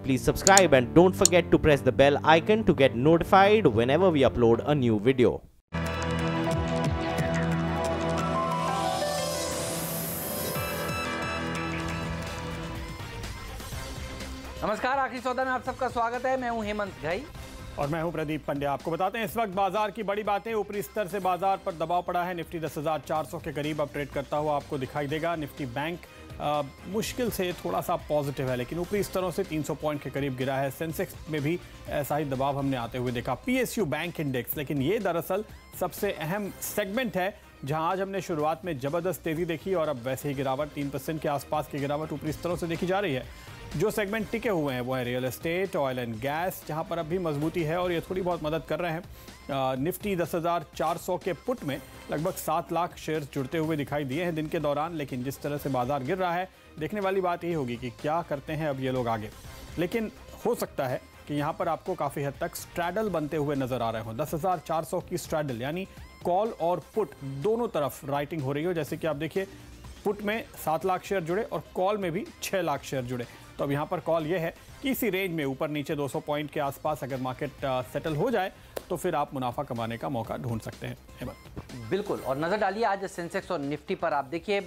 please subscribe and don't forget to press the bell icon to get notified whenever we upload a new video. नमस्कार, आखिरी सौदा में आप सबका स्वागत है। मैं हूं हेमंत घई और मैं हूं प्रदीप पंड्या। आपको बताते हैं इस वक्त बाजार की बड़ी बातें। ऊपरी स्तर से बाजार पर दबाव पड़ा है। निफ्टी 10,400 के करीब अब ट्रेड करता हुआ आपको दिखाई देगा। निफ्टी बैंक मुश्किल से थोड़ा सा पॉजिटिव है, लेकिन ऊपरी स्तरों से 300 पॉइंट के करीब गिरा है। सेंसेक्स में भी ऐसा ही दबाव हमने आते हुए देखा। पीएसयू बैंक इंडेक्स, लेकिन ये दरअसल सबसे अहम सेगमेंट है जहां आज हमने शुरुआत में जबरदस्त तेजी देखी और अब वैसे ही गिरावट 3% के आसपास की गिरावट ऊपरी स्तरों से देखी जा रही है। जो सेगमेंट टिके हुए हैं वो है real estate, oil and gas, जहां पर अब भी मजबूती है और ये थोड़ी बहुत मदद कर रहे हैं। निफ्टी 10,400 के पुट में लगभग 7 लाख शेयर्स जुड़ते हुए दिखाई दिए हैं दिन के दौरान। लेकिन जिस तरह से बाजार गिर रहा है, देखने वाली बात यही होगी कि क्या करते हैं अब ये लोग आगे। लेकिन हो सकता है कि यहाँ पर आपको काफ़ी हद तक स्ट्रैडल बनते हुए नजर आ रहे हो। 10,400 की स्ट्रैडल यानी कॉल और पुट दोनों तरफ राइटिंग हो रही हो। जैसे कि आप देखिए, पुट में 7 लाख शेयर जुड़े और कॉल में भी 6 लाख शेयर जुड़े। तो अब यहाँ पर कॉल ये है कि इसी रेंज में ऊपर नीचे 200 पॉइंट के आसपास अगर मार्केट सेटल हो जाए तो फिर आप मुनाफा कमाने का मौका ढूंढ सकते हैं। बिल्कुल। और नजर डालिए आज सेंसेक्स और निफ्टी पर। आप देखिए,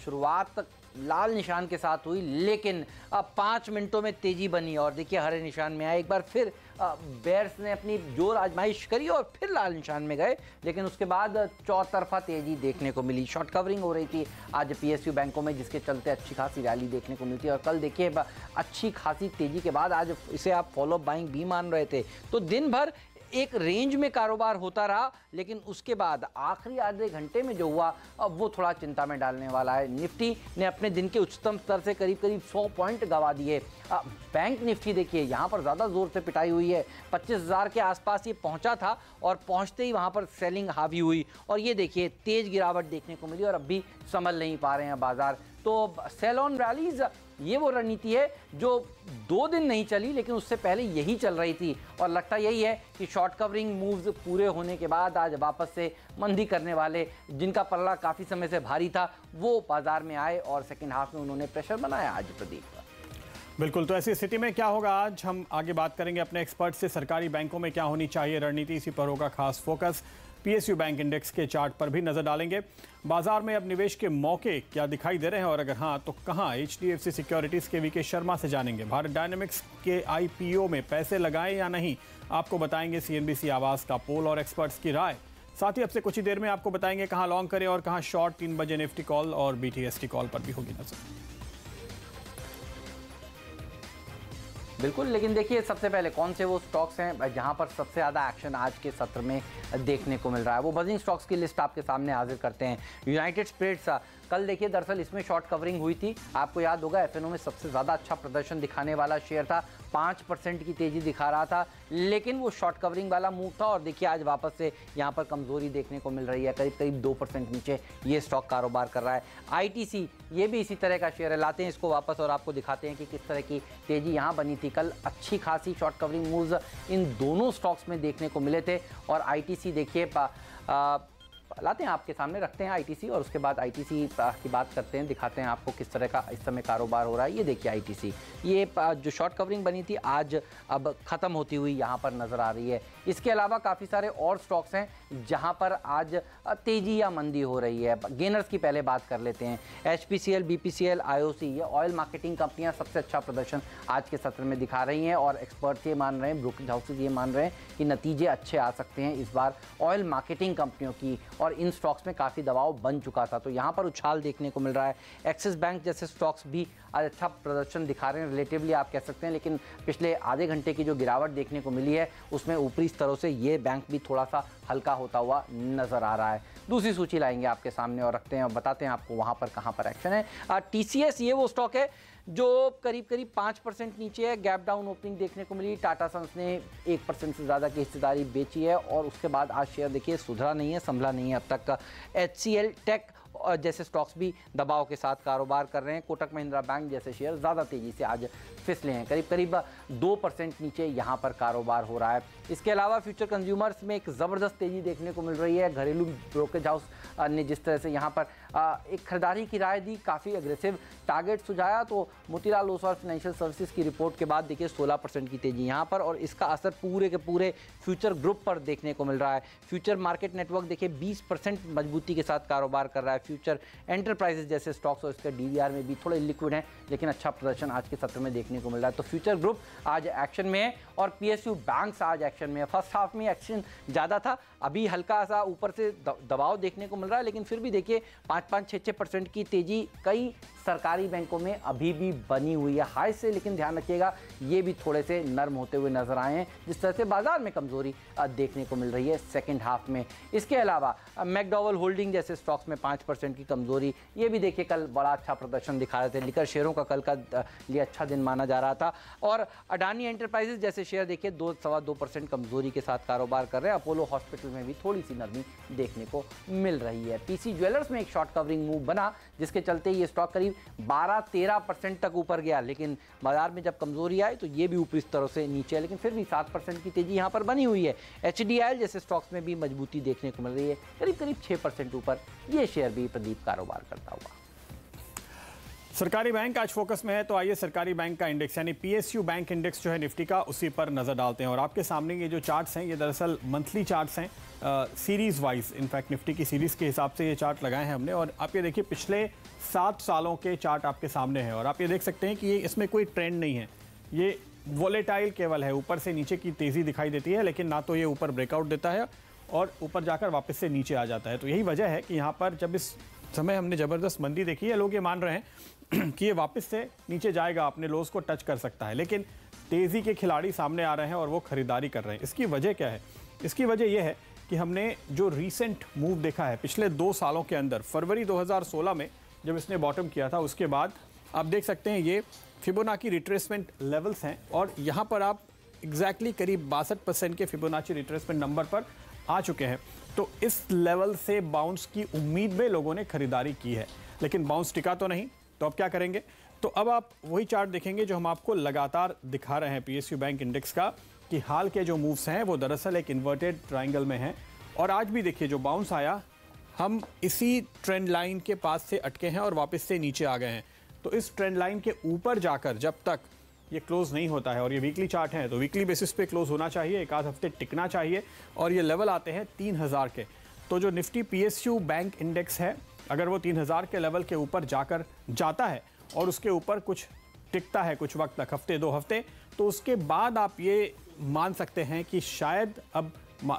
शुरुआत लाल निशान के साथ हुई, लेकिन अब 5 मिनटों में तेजी बनी और देखिए हरे निशान में आए। एक बार फिर बेयर्स ने अपनी जोर आजमाइश करी और फिर लाल निशान में गए, लेकिन उसके बाद चौतरफा तेजी देखने को मिली। शॉर्ट कवरिंग हो रही थी आज पीएसयू बैंकों में, जिसके चलते अच्छी खासी रैली देखने को मिलती है। और कल देखिए अच्छी खासी तेजी के बाद आज इसे आप फॉलो बाइंग भी मान रहे थे। तो दिन भर एक रेंज में कारोबार होता रहा, लेकिन उसके बाद आखिरी आधे घंटे में जो हुआ अब वो थोड़ा चिंता में डालने वाला है। निफ्टी ने अपने दिन के उच्चतम स्तर से करीब 100 पॉइंट गंवा दिए। बैंक निफ्टी देखिए यहाँ पर ज़्यादा जोर से पिटाई हुई है। 25,000 के आसपास ये पहुँचा था और पहुँचते ही वहाँ पर सेलिंग हावी हुई और ये देखिए तेज गिरावट देखने को मिली और अब भी संभल नहीं पा रहे हैं बाजार। तो सेल ऑन रैलीज, ये वो रणनीति है जो 2 दिन नहीं चली, लेकिन उससे पहले यही चल रही थी। और लगता यही है कि शॉर्ट कवरिंग मूव्स पूरे होने के बाद आज वापस से मंदी करने वाले, जिनका पल्ला काफ़ी समय से भारी था, वो बाजार में आए और सेकंड हाफ में उन्होंने प्रेशर बनाया आज। प्रदीप बिल्कुल, तो ऐसी स्थिति में क्या होगा आज हम आगे बात करेंगे अपने एक्सपर्ट से। सरकारी बैंकों में क्या होनी चाहिए रणनीति, इसी पर होगा खास फोकस। पीएसयू बैंक इंडेक्स के चार्ट पर भी नजर डालेंगे। बाजार में अब निवेश के मौके क्या दिखाई दे रहे हैं और अगर हाँ तो कहां, एचडीएफसी सिक्योरिटीज के वीके शर्मा से जानेंगे। भारत डायनेमिक्स के आईपीओ में पैसे लगाएं या नहीं, आपको बताएंगे सीएनबीसी आवास का पोल और एक्सपर्ट्स की राय। साथ ही अब से कुछ ही देर में आपको बताएंगे कहां लॉन्ग करें और कहां शॉर्ट। 3 बजे निफ्टी कॉल और बीटीएसटी कॉल पर भी होगी नजर। बिल्कुल, लेकिन देखिए सबसे पहले कौन से वो स्टॉक्स हैं जहां पर सबसे ज़्यादा एक्शन आज के सत्र में देखने को मिल रहा है। वो बजिंग स्टॉक्स की लिस्ट आपके सामने हाजिर करते हैं। यूनाइटेड स्पिरिट्स, कल देखिए दरअसल इसमें शॉर्ट कवरिंग हुई थी। आपको याद होगा एफएनओ में सबसे ज़्यादा अच्छा प्रदर्शन दिखाने वाला शेयर था, 5% की तेज़ी दिखा रहा था, लेकिन वो शॉर्ट कवरिंग वाला मूव था और देखिए आज वापस से यहाँ पर कमज़ोरी देखने को मिल रही है। करीब 2% नीचे ये स्टॉक कारोबार कर रहा है। आईटीसी, ये भी इसी तरह का शेयर है। लाते हैं इसको वापस और आपको दिखाते हैं कि किस तरह की तेज़ी यहाँ बनी थी। कल अच्छी खासी शॉर्ट कवरिंग मूव्स इन दोनों स्टॉक्स में देखने को मिले थे और आईटीसी देखिए लाते हैं आपके सामने, रखते हैं आईटीसी और उसके बाद आईटीसी की बात करते हैं, दिखाते हैं आपको किस तरह का इस समय कारोबार हो रहा है। ये देखिए आईटीसी, ये जो शॉर्ट कवरिंग बनी थी आज अब ख़त्म होती हुई यहाँ पर नज़र आ रही है। इसके अलावा काफ़ी सारे और स्टॉक्स हैं जहाँ पर आज तेज़ी या मंदी हो रही है। गेनर्स की पहले बात कर लेते हैं। एचपीसीएल, बीपीसीएल, आईओसी, ये ऑयल मार्केटिंग कंपनियाँ सबसे अच्छा प्रदर्शन आज के सत्र में दिखा रही हैं और एक्सपर्ट्स ये मान रहे हैं, ब्रोकरेज हाउसेज ये मान रहे हैं कि नतीजे अच्छे आ सकते हैं इस बार ऑयल मार्केटिंग कंपनियों की। और इन स्टॉक्स में काफ़ी दबाव बन चुका था, तो यहाँ पर उछाल देखने को मिल रहा है। एक्सिस बैंक जैसे स्टॉक्स भी आज अच्छा प्रदर्शन दिखा रहे हैं रिलेटिवली आप कह सकते हैं, लेकिन पिछले आधे घंटे की जो गिरावट देखने को मिली है उसमें ऊपरी स्तरों से ये बैंक भी थोड़ा सा हल्का होता हुआ नजर आ रहा है। दूसरी सूची लाएंगे आपके सामने और रखते हैं और बताते हैं आपको वहाँ पर कहाँ पर एक्शन है। टीसीएस, ये वो स्टॉक है जो करीब 5% नीचे है। गैप डाउन ओपनिंग देखने को मिली। टाटा सन्स ने 1% से ज़्यादा की हिस्सेदारी बेची है और उसके बाद आज शेयर देखिए सुधरा नहीं है, संभला नहीं है अब तक। HCL टेक और जैसे स्टॉक्स भी दबाव के साथ कारोबार कर रहे हैं। कोटक महिंद्रा बैंक जैसे शेयर ज़्यादा तेज़ी से आज फिसले हैं, करीब 2% नीचे यहाँ पर कारोबार हो रहा है। इसके अलावा फ्यूचर कंज्यूमर्स में एक ज़बरदस्त तेज़ी देखने को मिल रही है। घरेलू ब्रोकरेज हाउस ने जिस तरह से यहाँ पर एक खरीदारी की राय दी, काफ़ी अग्रेसिव टारगेट सुझाया। तो मोतीलाल ओसवाल फाइनेंशियल सर्विसेज की रिपोर्ट के बाद देखिए 16% की तेजी यहाँ पर, और इसका असर पूरे के पूरे फ्यूचर ग्रुप पर देखने को मिल रहा है। फ्यूचर मार्केट नेटवर्क देखिए 20% मजबूती के साथ कारोबार कर रहा है। फ्यूचर एंटरप्राइजेज जैसे स्टॉक्स और इसके DVR में भी थोड़े लिक्विड हैं, लेकिन अच्छा प्रदर्शन आज के सत्र में देखने को मिल रहा है। तो फ्यूचर ग्रुप आज एक्शन में है और PSU बैंक्स आज एक्शन में है। फर्स्ट हाफ में एक्शन ज़्यादा था, अभी हल्का सा ऊपर से दबाव देखने को मिल रहा है, लेकिन फिर भी देखिए 5-6% की तेजी कई सरकारी बैंकों में अभी भी बनी हुई है हाई से, लेकिन ध्यान रखिएगा ये भी थोड़े से नर्म होते हुए नजर आए हैं, जिस तरह से बाजार में कमजोरी देखने को मिल रही है सेकंड हाफ में। इसके अलावा मैकडॉवेल होल्डिंग जैसे स्टॉक्स में 5% की कमजोरी, ये भी देखिए कल बड़ा अच्छा प्रदर्शन दिखा रहे थे। लिकर शेयरों का कल का लिए अच्छा दिन माना जा रहा था। और अडानी एंटरप्राइजेज जैसे शेयर देखिए 2-2.25% कमजोरी के साथ कारोबार कर रहे हैं। अपोलो हॉस्पिटल में भी थोड़ी सी नरमी देखने को मिल रही है। PC ज्वेलर्स में एक शॉर्ट कवरिंग मूव बना, जिसके चलते ये स्टॉक करीब 12-13% तक ऊपर गया, लेकिन बाजार में जब कमजोरी आई तो ये भी ऊपरी स्तरों से नीचे है, लेकिन फिर भी 7% की तेजी यहाँ पर बनी हुई है। HDIL जैसे स्टॉक्स में भी मजबूती देखने को मिल रही है, करीब 6% ऊपर ये शेयर भी प्रदीप कारोबार करता हुआ। सरकारी बैंक आज फोकस में है, तो आइए सरकारी बैंक का इंडेक्स यानी PSU बैंक इंडेक्स जो है निफ्टी का, उसी पर नजर डालते हैं। और आपके सामने ये जो चार्ट्स हैं ये दरअसल मंथली चार्ट्स हैं, सीरीज वाइज। इनफैक्ट निफ्टी की सीरीज के हिसाब से ये चार्ट लगाए हैं हमने, और आप ये देखिए पिछले 7 सालों के चार्ट आपके सामने हैं। और आप ये देख सकते हैं कि ये इसमें कोई ट्रेंड नहीं है, ये वोलेटाइल केवल है, ऊपर से नीचे की तेज़ी दिखाई देती है, लेकिन ना तो ये ऊपर ब्रेकआउट देता है और ऊपर जाकर वापस से नीचे आ जाता है। तो यही वजह है कि यहाँ पर जब इस समय हमने ज़बरदस्त मंदी देखी है, लोग ये मान रहे हैं कि ये वापस से नीचे जाएगा, अपने लोज को टच कर सकता है, लेकिन तेज़ी के खिलाड़ी सामने आ रहे हैं और वो खरीदारी कर रहे हैं। इसकी वजह क्या है? इसकी वजह यह है कि हमने जो रीसेंट मूव देखा है पिछले 2 सालों के अंदर, फरवरी 2016 में जब इसने बॉटम किया था, उसके बाद आप देख सकते हैं ये फिबोनाची रिट्रेसमेंट लेवल्स हैं, और यहाँ पर आप एग्जैक्टली करीब 62% के फिबोनाची रिट्रेसमेंट नंबर पर आ चुके हैं। तो इस लेवल से बाउंस की उम्मीद में लोगों ने खरीदारी की है, लेकिन बाउंस टिका तो नहीं। तो अब क्या करेंगे? तो अब आप वही चार्ट देखेंगे जो हम आपको लगातार दिखा रहे हैं PSU बैंक इंडेक्स का, कि हाल के जो मूव्स हैं वो दरअसल एक इन्वर्टेड ट्राइंगल में हैं। और आज भी देखिए जो बाउंस आया, हम इसी ट्रेंड लाइन के पास से अटके हैं और वापस से नीचे आ गए हैं। तो इस ट्रेंड लाइन के ऊपर जाकर जब तक ये क्लोज नहीं होता है, और ये वीकली चार्ट है तो वीकली बेसिस पे क्लोज होना चाहिए, एक आध हफ्ते टिकना चाहिए, और ये लेवल आते हैं 3000 के। तो जो निफ्टी PSU बैंक इंडेक्स है, अगर वो 3000 के लेवल के ऊपर जाकर जाता है और उसके ऊपर कुछ टिकता है कुछ वक्त तक, हफ्ते 2 हफ्ते, तो उसके बाद आप ये मान सकते हैं कि शायद अब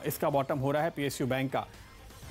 इसका बॉटम हो रहा है PSU बैंक का।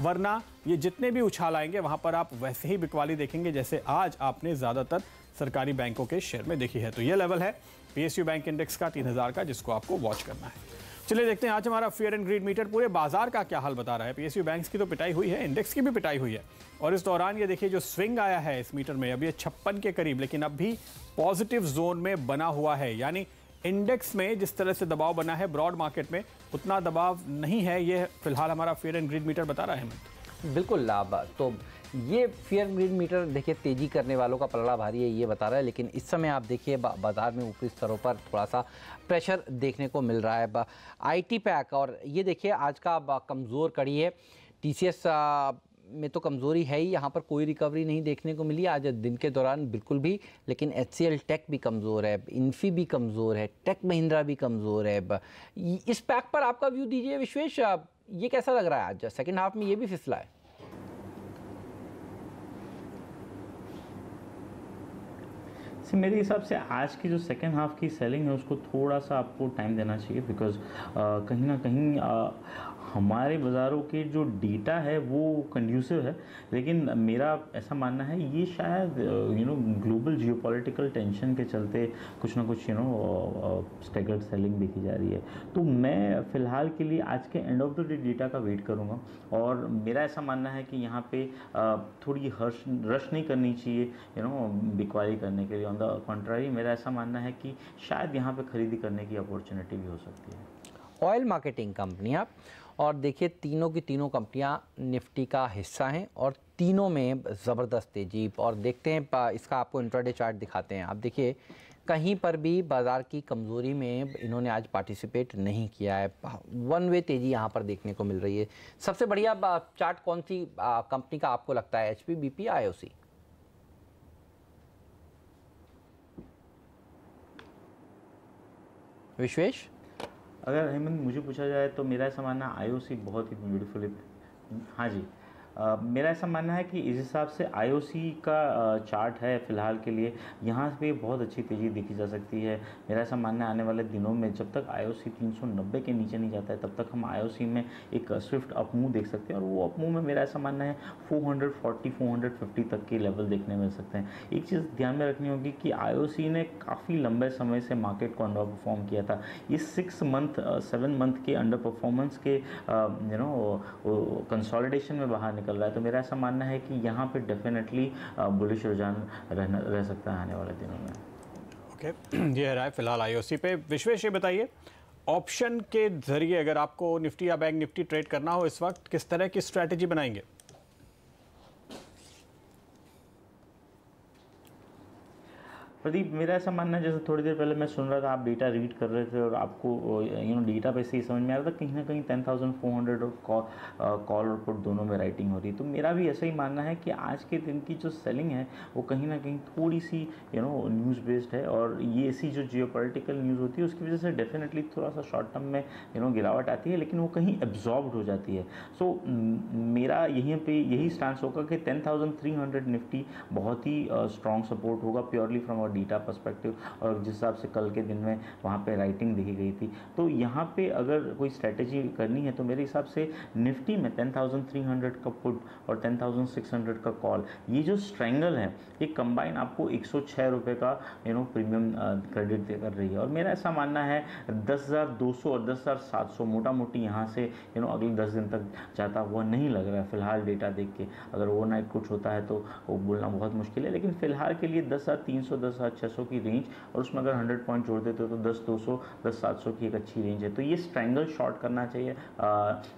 वरना ये जितने भी उछाल आएंगे वहाँ पर आप वैसे ही बिकवाली देखेंगे जैसे आज आपने ज़्यादातर सरकारी बैंकों के शेयर में देखी है। तो ये लेवल है PSU बैंक इंडेक्स का 3000 का, जिसको आपको वॉच करना है। चलिए देखते हैं आज हमारा फियर एंड ग्रीड मीटर पूरे बाजार का क्या हाल बता रहा है। PSU बैंक्स की तो पिटाई हुई है, इंडेक्स की भी पिटाई हुई है, और इस दौरान ये देखिए जो स्विंग आया है इस मीटर में, अभी ये 56 के करीब, लेकिन अब भी पॉजिटिव जोन में बना हुआ है। यानी इंडेक्स में जिस तरह से दबाव बना है ब्रॉड मार्केट में, उतना दबाव नहीं है। ये फिलहाल हमारा फियर एंड ग्रीड मीटर बता रहा है। बिल्कुल लाभ, तो ये फियर ग्रीड मीटर देखिए तेजी करने वालों का पलड़ा भारी है ये बता रहा है, लेकिन इस समय आप देखिए बाजार में ऊपरी स्तरों पर थोड़ा सा प्रेशर देखने को मिल रहा है। IT पैक, और ये देखिए आज का कमज़ोर कड़ी है। TCS में तो कमज़ोरी है ही, यहाँ पर कोई रिकवरी नहीं देखने को मिली आज दिन के दौरान बिल्कुल भी, लेकिन HCL टेक भी कमज़ोर है, इन्फी भी कमज़ोर है, टेक महिंद्रा भी कमज़ोर है। इस पैक पर आपका व्यू दीजिए विश्वेश, ये कैसा लग रहा है? आज सेकेंड हाफ में ये भी फिसला है। मेरे हिसाब से आज की जो सेकेंड हाफ की सेलिंग है उसको थोड़ा सा आपको टाइम देना चाहिए, बिकॉज कहीं ना कहीं हमारे बाज़ारों के जो डेटा है वो कंड्यूसिव है, लेकिन मेरा ऐसा मानना है ये शायद ग्लोबल जियोपॉलिटिकल टेंशन के चलते कुछ ना कुछ स्टैगर्ड सेलिंग देखी जा रही है। तो मैं फ़िलहाल के लिए आज के end of the day data का वेट करूँगा, और मेरा ऐसा मानना है कि यहाँ पे थोड़ी रश नहीं करनी चाहिए बिकवाली करने के लिए। ऑन द कॉन्ट्रारी मेरा ऐसा मानना है कि शायद यहाँ पे खरीदी करने की अपॉर्चुनिटी भी हो सकती है। ऑयल मार्केटिंग कंपनियाँ, और देखिए तीनों की तीनों कंपनियां निफ्टी का हिस्सा हैं और तीनों में ज़बरदस्त तेजी। और देखते हैं इसका आपको इंट्राडे चार्ट दिखाते हैं। आप देखिए कहीं पर भी बाज़ार की कमज़ोरी में इन्होंने आज पार्टिसिपेट नहीं किया है। वन वे तेज़ी यहाँ पर देखने को मिल रही है। सबसे बढ़िया चार्ट कौन सी कंपनी का आपको लगता है, HP, BP या IOC? विश्वेश? अगर हेमंत मुझे पूछा जाए तो मेरा ऐसा मानना है IOC बहुत ही ब्यूटीफुल। हाँ जी, मेरा ऐसा मानना है कि इस हिसाब से IOC का चार्ट है फ़िलहाल के लिए, यहाँ पे बहुत अच्छी तेज़ी देखी जा सकती है। मेरा ऐसा मानना है आने वाले दिनों में जब तक IOC 390 के नीचे नहीं जाता है तब तक हम IOC में एक स्विफ्ट अपमूव देख सकते हैं, और वो अपमूव में मेरा ऐसा मानना है 440 450 तक के लेवल देखने मिल सकते हैं। एक चीज़ ध्यान में रखनी होगी कि IOC ने काफ़ी लंबे समय से मार्केट को अंडर परफॉर्म किया था। ये 7 मंथ के अंडर परफॉर्मेंस के कंसोलिडेशन में बाहर निकल रहा है। तो मेरा ऐसा मानना है कि यहाँ पे डेफिनेटली बुलिश रुझान रह सकता है आने वाले दिनों में। ओके, ये है फिलहाल IOC पे। विश्वेश ये बताइए, ऑप्शन के जरिए अगर आपको निफ्टी या बैंक निफ्टी ट्रेड करना हो इस वक्त, किस तरह की स्ट्रैटेजी बनाएंगे? प्रदीप, मेरा ऐसा मानना है, जैसे थोड़ी देर पहले मैं सुन रहा था आप डेटा रीड कर रहे थे और आपको डेटा पे से ही समझ में आ रहा था कहीं ना कहीं 10,400 और कॉल और पुट दोनों में राइटिंग हो रही है। तो मेरा भी ऐसा ही मानना है कि आज के दिन की जो सेलिंग है वो कहीं ना कहीं थोड़ी सी न्यूज़ बेस्ड है, और ये ऐसी जो जियोपॉलिटिकल न्यूज़ होती है उसकी वजह से डेफिनेटली थोड़ा सा शॉर्ट टर्म में गिरावट आती है, लेकिन वो कहीं एब्जॉर्ब्ड हो जाती है। सो मेरा यही स्टांस होगा कि 10,300 निफ्टी बहुत ही स्ट्रॉन्ग सपोर्ट होगा प्योरली फ्रॉम डेटा पर्सपेक्टिव, और जिस हिसाब से कल के दिन में वहाँ पे राइटिंग देखी गई थी। तो यहाँ पे अगर कोई स्ट्रेटेजी करनी है तो मेरे हिसाब से निफ्टी में 10,300 का पुट और 10,600 का कॉल, ये जो स्ट्रेंगल है ये कंबाइन आपको 106 रुपये का प्रीमियम क्रेडिट दे कर रही है। और मेरा ऐसा मानना है 10,200 और 10,700 मोटा मोटी यहाँ से अगले 10 दिन तक जाता हुआ नहीं लग रहा है फिलहाल डेटा देख के। अगर ओवरनाइट कुछ होता है तो वो बोलना बहुत मुश्किल है, लेकिन फिलहाल के लिए 10,300 10,600 की रेंज, और उसमें अगर 100 पॉइंट जोड़ देते हो तो 10,200 10,700 की एक अच्छी रेंज है। तो ये स्ट्रैंगल शॉर्ट करना चाहिए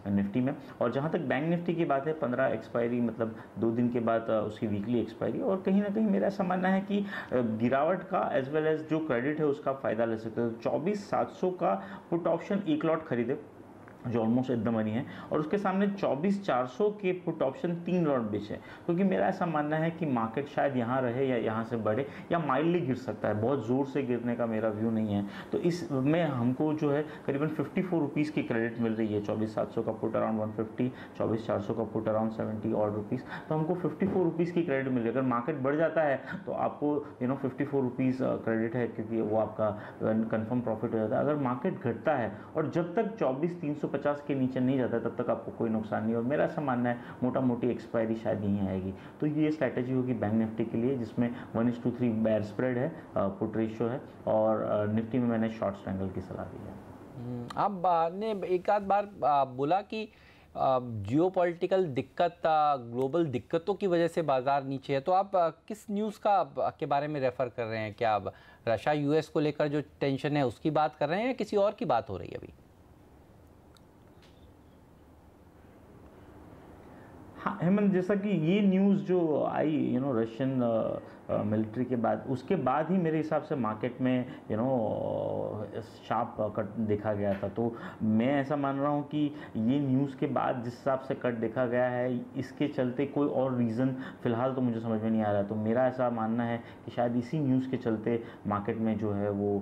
निफ्टी में। और जहाँ तक बैंक निफ्टी की बात है, 15 एक्सपायरी मतलब 2 दिन के बाद उसकी वीकली एक्सपायरी, और कहीं ना कहीं मेरा ऐसा मानना है कि गिरावट का एज वेल एज जो क्रेडिट है उसका फ़ायदा ले सकते हो। 24,700 का पुट ऑप्शन एक लॉट खरीदे जो ऑलमोस्ट एकदम मनी है, और उसके सामने 24,400 के पुट ऑप्शन 3 लॉट बेचे, क्योंकि मेरा ऐसा मानना है कि मार्केट शायद यहाँ रहे या यहाँ से बढ़े या माइल्डली गिर सकता है, बहुत ज़ोर से गिरने का मेरा व्यू नहीं है। तो इसमें हमको जो है करीबन 54 रुपीज़ की क्रेडिट मिल रही है। 24,700 का पुट अराउंड 150, 24,400 का पुट अराउंड 70 और रुपीज़, तो हमको 54 रुपीज़ की क्रेडिट मिल रही है। अगर मार्केट बढ़ जाता है तो आपको 54 रुपीज़ क्रेडिट है, क्योंकि वो आपका कन्फर्म प्रॉफिट हो जाता है। अगर मार्केट घटता है और जब तक 24,350 के नीचे नहीं जाता तब तक आपको कोई नुकसान नहीं। और मेरा ऐसा मानना है मोटा मोटी एक्सपायरी शायद यहीं आएगी। तो ये स्ट्रैटेजी होगी बैंक निफ्टी के लिए, जिसमें 1:3 बेयर स्प्रेड है, पुट रेशियो है, और निफ्टी में मैंने शॉर्ट स्ट्रैंगल की सलाह दी है। अब ने एक आध बार बोला कि जियोपॉलिटिकल दिक्कत, ग्लोबल दिक्कतों की वजह से बाजार नीचे है, तो आप किस न्यूज़ के बारे में रेफ़र कर रहे हैं? क्या अब रशिया US को लेकर जो टेंशन है उसकी बात कर रहे हैं या किसी और की बात हो रही है अभी? हाँ हेमंत, जैसा कि ये न्यूज़ जो आई रशियन मिलिट्री के बाद, उसके बाद ही मेरे हिसाब से मार्केट में शार्प कट देखा गया था। तो मैं ऐसा मान रहा हूँ कि ये न्यूज़ के बाद जिस हिसाब से कट देखा गया है, इसके चलते कोई और रीज़न फ़िलहाल तो मुझे समझ में नहीं आ रहा है। तो मेरा ऐसा मानना है कि शायद इसी न्यूज़ के चलते मार्केट में जो है वो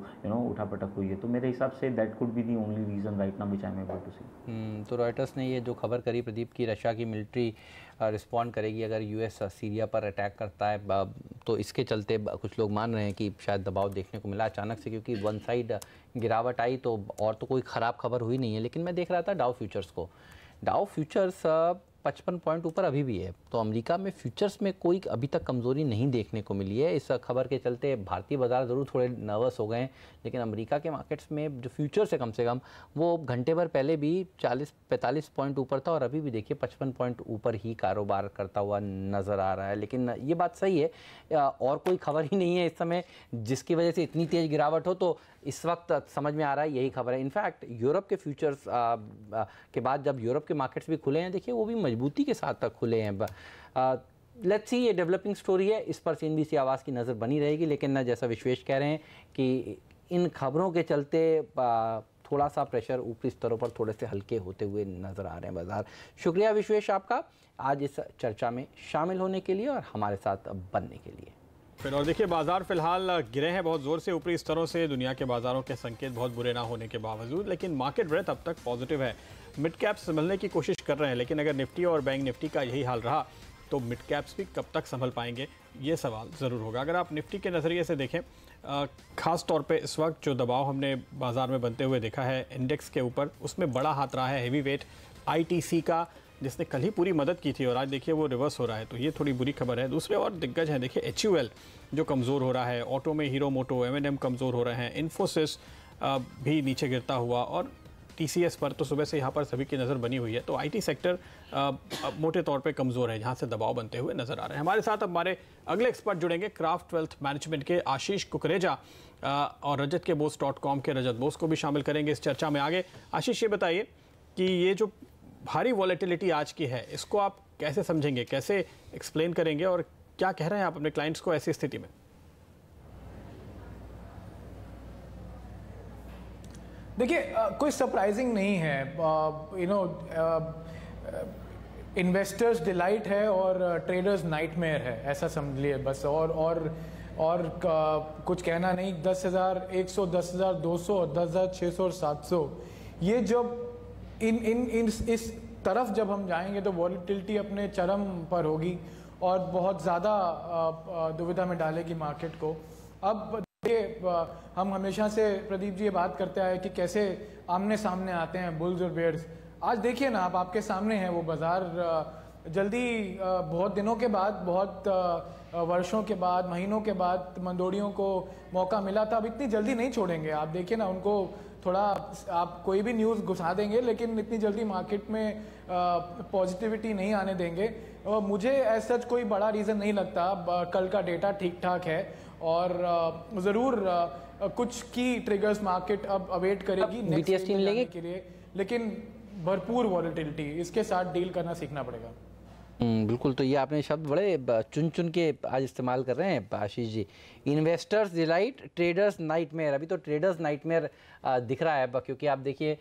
उठापटक हुई है। तो मेरे हिसाब से that could be the only reason right now which I am able to see. तो रॉयटर्स ने ये जो खबर करी प्रदीप की, रशिया की मिलिट्री रिस्पॉन्ड करेगी अगर US सीरिया पर अटैक करता है, तो इसके चलते कुछ लोग मान रहे हैं कि शायद दबाव देखने को मिला अचानक से, क्योंकि वन साइड गिरावट आई तो और तो कोई ख़राब खबर हुई नहीं है। लेकिन मैं देख रहा था डाउ फ्यूचर्स 55 पॉइंट ऊपर अभी भी है। तो अमेरिका में फ्यूचर्स में कोई अभी तक कमज़ोरी नहीं देखने को मिली है। इस खबर के चलते भारतीय बाज़ार ज़रूर थोड़े नर्वस हो गए हैं, लेकिन अमेरिका के मार्केट्स में जो फ्यूचर्स है कम से कम वो घंटे भर पहले भी 40-45 पॉइंट ऊपर था, और अभी भी देखिए 55 पॉइंट ऊपर ही कारोबार करता हुआ नज़र आ रहा है। लेकिन ये बात सही है, और कोई खबर ही नहीं है इस समय जिसकी वजह से इतनी तेज़ गिरावट हो। तो इस वक्त समझ में आ रहा है यही खबर है। इनफैक्ट यूरोप के फ्यूचर्स के बाद जब यूरोप के मार्केट्स भी खुले हैं, देखिए वो भी मजबूती के साथ तक खुले हैं। लेट्स सी, ये डेवलपिंग स्टोरी है, इस पर CNBC आवाज़ की नज़र बनी रहेगी। लेकिन जैसा विश्वेश कह रहे हैं कि इन खबरों के चलते थोड़ा सा प्रेशर ऊपरी स्तरों पर थोड़े से हल्के होते हुए नज़र आ रहे हैं बाजार। शुक्रिया विश्वेश आपका आज इस चर्चा में शामिल होने के लिए और हमारे साथ बनने के लिए। फिर और देखिए, बाजार फिलहाल गिरे हैं बहुत ज़ोर से ऊपरी स्तरों से, दुनिया के बाजारों के संकेत बहुत बुरे ना होने के बावजूद, लेकिन मार्केट ब्रेथ अब तक पॉजिटिव है। मिड कैप्स संभलने की कोशिश कर रहे हैं, लेकिन अगर निफ्टी और बैंक निफ्टी का यही हाल रहा तो मिड कैप्स भी कब तक संभल पाएंगे, ये सवाल ज़रूर होगा। अगर आप निफ्टी के नज़रिए से देखें, ख़ास तौर पे इस वक्त जो दबाव हमने बाजार में बनते हुए देखा है इंडेक्स के ऊपर, उसमें बड़ा हाथ रहा है हेवी वेट ITC का, जिसने कल ही पूरी मदद की थी और आज देखिए वो रिवर्स हो रहा है, तो ये थोड़ी बुरी खबर है। दूसरे और दिग्गज हैं, देखिए HUL जो कमज़ोर हो रहा है, ऑटो में हीरो मोटो, M&M कमज़ोर हो रहे हैं, इन्फोसिस भी नीचे गिरता हुआ, और TCS पर तो सुबह से यहाँ पर सभी की नज़र बनी हुई है। तो IT सेक्टर मोटे तौर पे कमज़ोर है, जहाँ से दबाव बनते हुए नज़र आ रहे हैं। हमारे साथ अब हमारे अगले एक्सपर्ट जुड़ेंगे, क्राफ्ट वेल्थ मैनेजमेंट के आशीष कुकरेजा और रजत के बोस.com के रजत बोस को भी शामिल करेंगे इस चर्चा में। आगे आशीष, ये बताइए कि ये जो भारी वॉलेटिलिटी आज की है, इसको आप कैसे समझेंगे, कैसे एक्सप्लेन करेंगे और क्या कह रहे हैं आप अपने क्लाइंट्स को ऐसी स्थिति में? देखिए, कोई सरप्राइजिंग नहीं है। इन्वेस्टर्स डिलाइट है और ट्रेडर्स नाइटमेयर है, ऐसा समझ लिए बस। और कुछ कहना नहीं। 10,100, 10,200, 10,600 और 700, ये जब इस तरफ जब हम जाएंगे तो वॉलेटिलिटी अपने चरम पर होगी और बहुत ज़्यादा दुविधा में डालेगी मार्केट को। अब देखिए, हम हमेशा से प्रदीप जी ये बात करते आए कि कैसे आमने सामने आते हैं बुल्स और बेयर्स। आज देखिए ना, आप आपके सामने है वो बाजार। जल्दी बहुत दिनों के बाद, बहुत वर्षों के बाद, महीनों के बाद मंदोड़ियों को मौका मिला था। अब इतनी जल्दी नहीं छोड़ेंगे। आप देखिए ना, उनको थोड़ा आप कोई भी न्यूज़ घुसा देंगे, लेकिन इतनी जल्दी मार्केट में पॉजिटिविटी नहीं आने देंगे। मुझे ऐसा कोई बड़ा रीज़न नहीं लगता। कल का डेटा ठीक ठाक है और ज़रूर कुछ की ट्रिगर्स मार्केट अब अवेट करेगी BTS टीम लेंगे के लिए, लेकिन भरपूर वॉलेटिलिटी, इसके साथ डील करना सीखना पड़ेगा। बिल्कुल। तो ये आपने शब्द बड़े चुन चुन के आज इस्तेमाल कर रहे हैं Ashish ji. Investors delight, traders nightmare. अभी तो ट्रेडर्स नाइटमेयर दिख रहा है, क्योंकि आप देखिए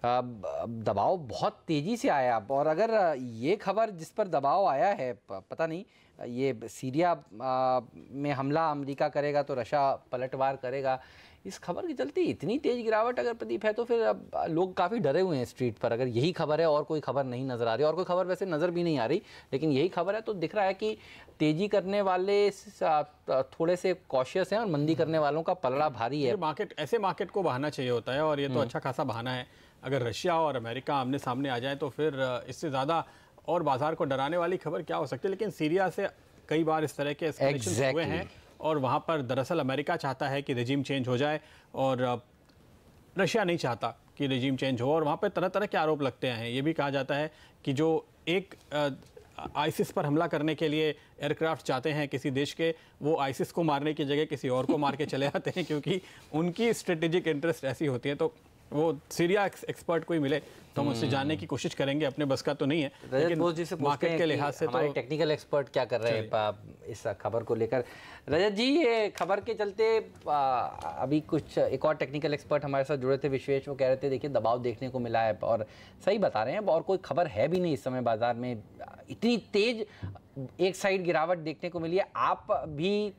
दबाव बहुत तेज़ी से आया। और अगर ये खबर जिस पर दबाव आया है, पता नहीं ये सीरिया में हमला अमेरिका करेगा तो रशिया पलटवार करेगा, इस खबर के चलते इतनी तेज गिरावट अगर प्रदीप है तो फिर अब लोग काफ़ी डरे हुए हैं स्ट्रीट पर। अगर यही खबर है और कोई खबर नहीं नज़र आ रही, और कोई खबर वैसे नज़र भी नहीं आ रही, लेकिन यही खबर है तो दिख रहा है कि तेज़ी करने वाले थोड़े से कॉशियस हैं और मंदी करने वालों का पलड़ा भारी है। मार्केट, ऐसे मार्केट को बहाना चाहिए होता है, और ये तो अच्छा खासा बहाना है। अगर रशिया और अमेरिका आमने सामने आ जाए तो फिर इससे ज़्यादा और बाजार को डराने वाली खबर क्या हो सकती है। लेकिन सीरिया से कई बार इस तरह के एस्केलेशन हुए हैं, और वहाँ पर दरअसल अमेरिका चाहता है कि रेजिम चेंज हो जाए और रशिया नहीं चाहता कि रेजिम चेंज हो, और वहाँ पर तरह तरह के आरोप लगते हैं। ये भी कहा जाता है कि जो एक आईसिस पर हमला करने के लिए एयरक्राफ्ट चाहते हैं किसी देश के, वो आईसिस को मारने की जगह किसी और को मार के चले आते हैं, क्योंकि उनकी स्ट्रेटेजिक इंटरेस्ट ऐसी होती है। तो वो सीरिया एक्सपर्ट कोई मिले तो हम उससे जानने की कोशिश करेंगे। अपने बस का तो नहीं है, लेकिन मार्केट के लिहाज से हमारे टेक्निकल एक्सपर्ट क्या कर रहे हैं इस खबर को लेकर। रजत जी, ये खबर के चलते अभी कुछ एक और टेक्निकल एक्सपर्ट हमारे साथ जुड़े थे, विश्वेश, वो कह रहे थे देखिए दबाव देखने को मिला है, और सही बता रहे हैं, और कोई खबर है भी नहीं इस समय बाजार में। इतनी तेज एक साइड गिरावट देखने को मिली है। आप भी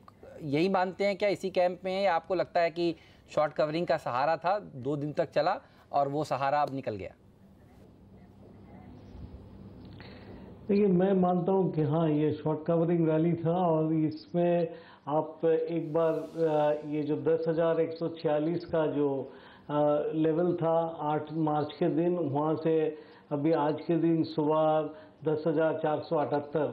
यही मानते हैं क्या, इसी कैंप में है, या आपको लगता है कि शॉर्ट कवरिंग का सहारा था, 2 दिन तक चला और वो सहारा अब निकल गया? देखिए, मैं मानता हूं कि हाँ, ये शॉर्ट कवरिंग रैली था, और इसमें आप एक बार ये जो 10,146 का जो लेवल था 8 मार्च के दिन, वहाँ से अभी आज के दिन सुबह 10,478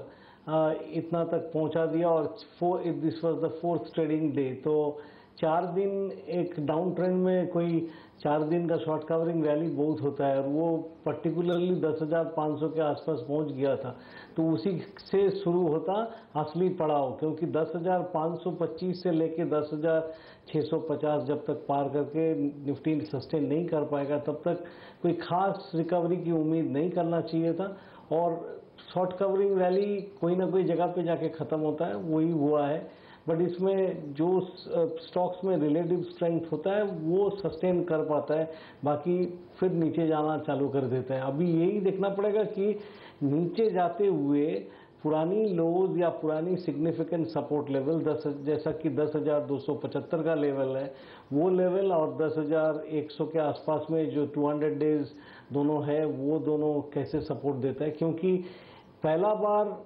इतना तक पहुँचा दिया, और this was the 4th trading day. तो 4 दिन एक डाउन ट्रेंड में कोई 4 दिन का शॉर्ट कवरिंग रैली बहुत होता है, और वो पर्टिकुलरली 10,500 के आसपास पहुंच गया था। तो उसी से शुरू होता असली पड़ाव, क्योंकि 10,525 से लेके 10,650 जब तक पार करके निफ्टी सस्टेन नहीं कर पाएगा, तब तक कोई खास रिकवरी की उम्मीद नहीं करना चाहिए था। और शॉर्ट कवरिंग रैली कोई ना कोई जगह पे जाके ख़त्म होता है, वही हुआ है। बट इसमें जो स्टॉक्स में रिलेटिव स्ट्रेंथ होता है वो सस्टेन कर पाता है, बाकी फिर नीचे जाना चालू कर देता है। अभी यही देखना पड़ेगा कि नीचे जाते हुए पुरानी लोज या पुरानी सिग्निफिकेंट सपोर्ट लेवल जैसा कि 10,275 का लेवल है, वो लेवल और 10,100 के आसपास में जो 200 डेज दोनों है, वो दोनों कैसे सपोर्ट देता है। क्योंकि पहला बार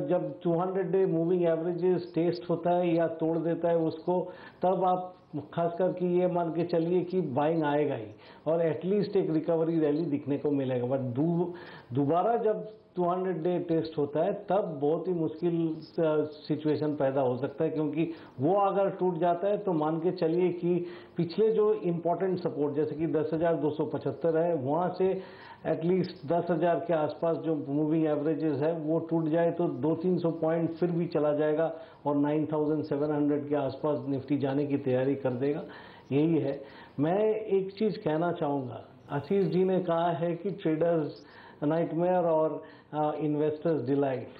जब 200 डे मूविंग एवरेजेस टेस्ट होता है या तोड़ देता है उसको, तब आप खासकर कि ये मान के चलिए कि बाइंग आएगा ही और एटलीस्ट एक रिकवरी रैली दिखने को मिलेगा। बट दोबारा जब 200 डे टेस्ट होता है तब बहुत ही मुश्किल सिचुएशन पैदा हो सकता है, क्योंकि वो अगर टूट जाता है तो मान के चलिए कि पिछले जो इम्पोर्टेंट सपोर्ट जैसे कि 10,275 है, वहाँ से एटलीस्ट 10,000 के आसपास जो मूविंग एवरेजेस है वो टूट जाए तो 200-300 पॉइंट फिर भी चला जाएगा और 9,700 के आसपास निफ्टी जाने की तैयारी कर देगा। यही है। मैं एक चीज़ कहना चाहूँगा, आशीष जी ने कहा है कि ट्रेडर्स नाइटमेयर और इन्वेस्टर्स डिलाइट,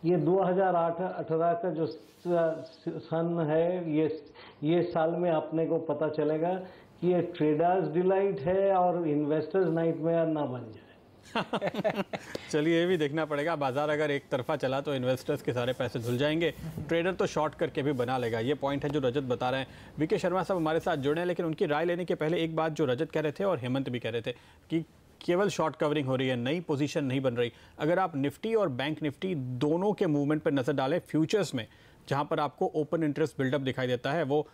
ये 2018 का जो सन है, ये साल में अपने को पता चलेगा कि ये ट्रेडर्स डिलाइट है और इन्वेस्टर्स नाइटमेयर ना बन जाए। चलिए ये भी देखना पड़ेगा। बाजार अगर एक तरफा चला तो इन्वेस्टर्स के सारे पैसे धुल जाएंगे, ट्रेडर तो शॉर्ट करके भी बना लेगा। ये पॉइंट है जो रजत बता रहे हैं। वीके शर्मा साहब हमारे साथ जुड़े हैं, लेकिन उनकी राय लेने के पहले एक बात जो रजत कह रहे थे और हेमंत भी कह रहे थे कि केवल शॉर्ट कवरिंग हो रही है, नई पोजीशन नहीं बन रही। अगर आप निफ्टी और बैंक निफ्टी दोनों के मूवमेंट पर नजर डालें फ्यूचर्स में, जहां पर आपको ओपन इंटरेस्ट बिल्डअप दिखाई देता है, वो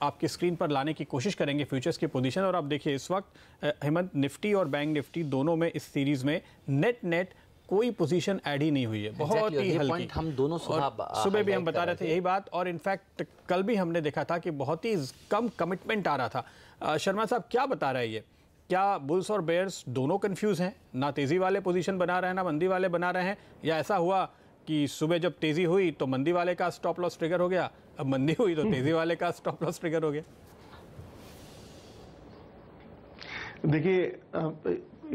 आपकी स्क्रीन पर लाने की कोशिश करेंगे फ्यूचर्स की पोजीशन। और आप देखिए इस वक्त हेमंत, निफ्टी और बैंक निफ्टी दोनों में इस सीरीज में नेट कोई पोजीशन ऐड ही नहीं हुई है, बहुत ही हल्की। हम दोनों सुबह भी हम बता रहे थे यही बात, और इनफैक्ट कल भी हमने देखा था कि बहुत ही कम कमिटमेंट आ रहा था। शर्मा साहब क्या बता रहे हैं ये? क्या बुल्स और बेयर्स दोनों कंफ्यूज हैं, ना तेजी वाले पोजीशन बना रहे हैं ना मंदी वाले बना रहे हैं, या ऐसा हुआ कि सुबह जब तेजी हुई तो मंदी वाले का स्टॉप लॉस ट्रिगर हो गया, अब मंदी हुई तो तेजी वाले का स्टॉप लॉस ट्रिगर हो गया? देखिए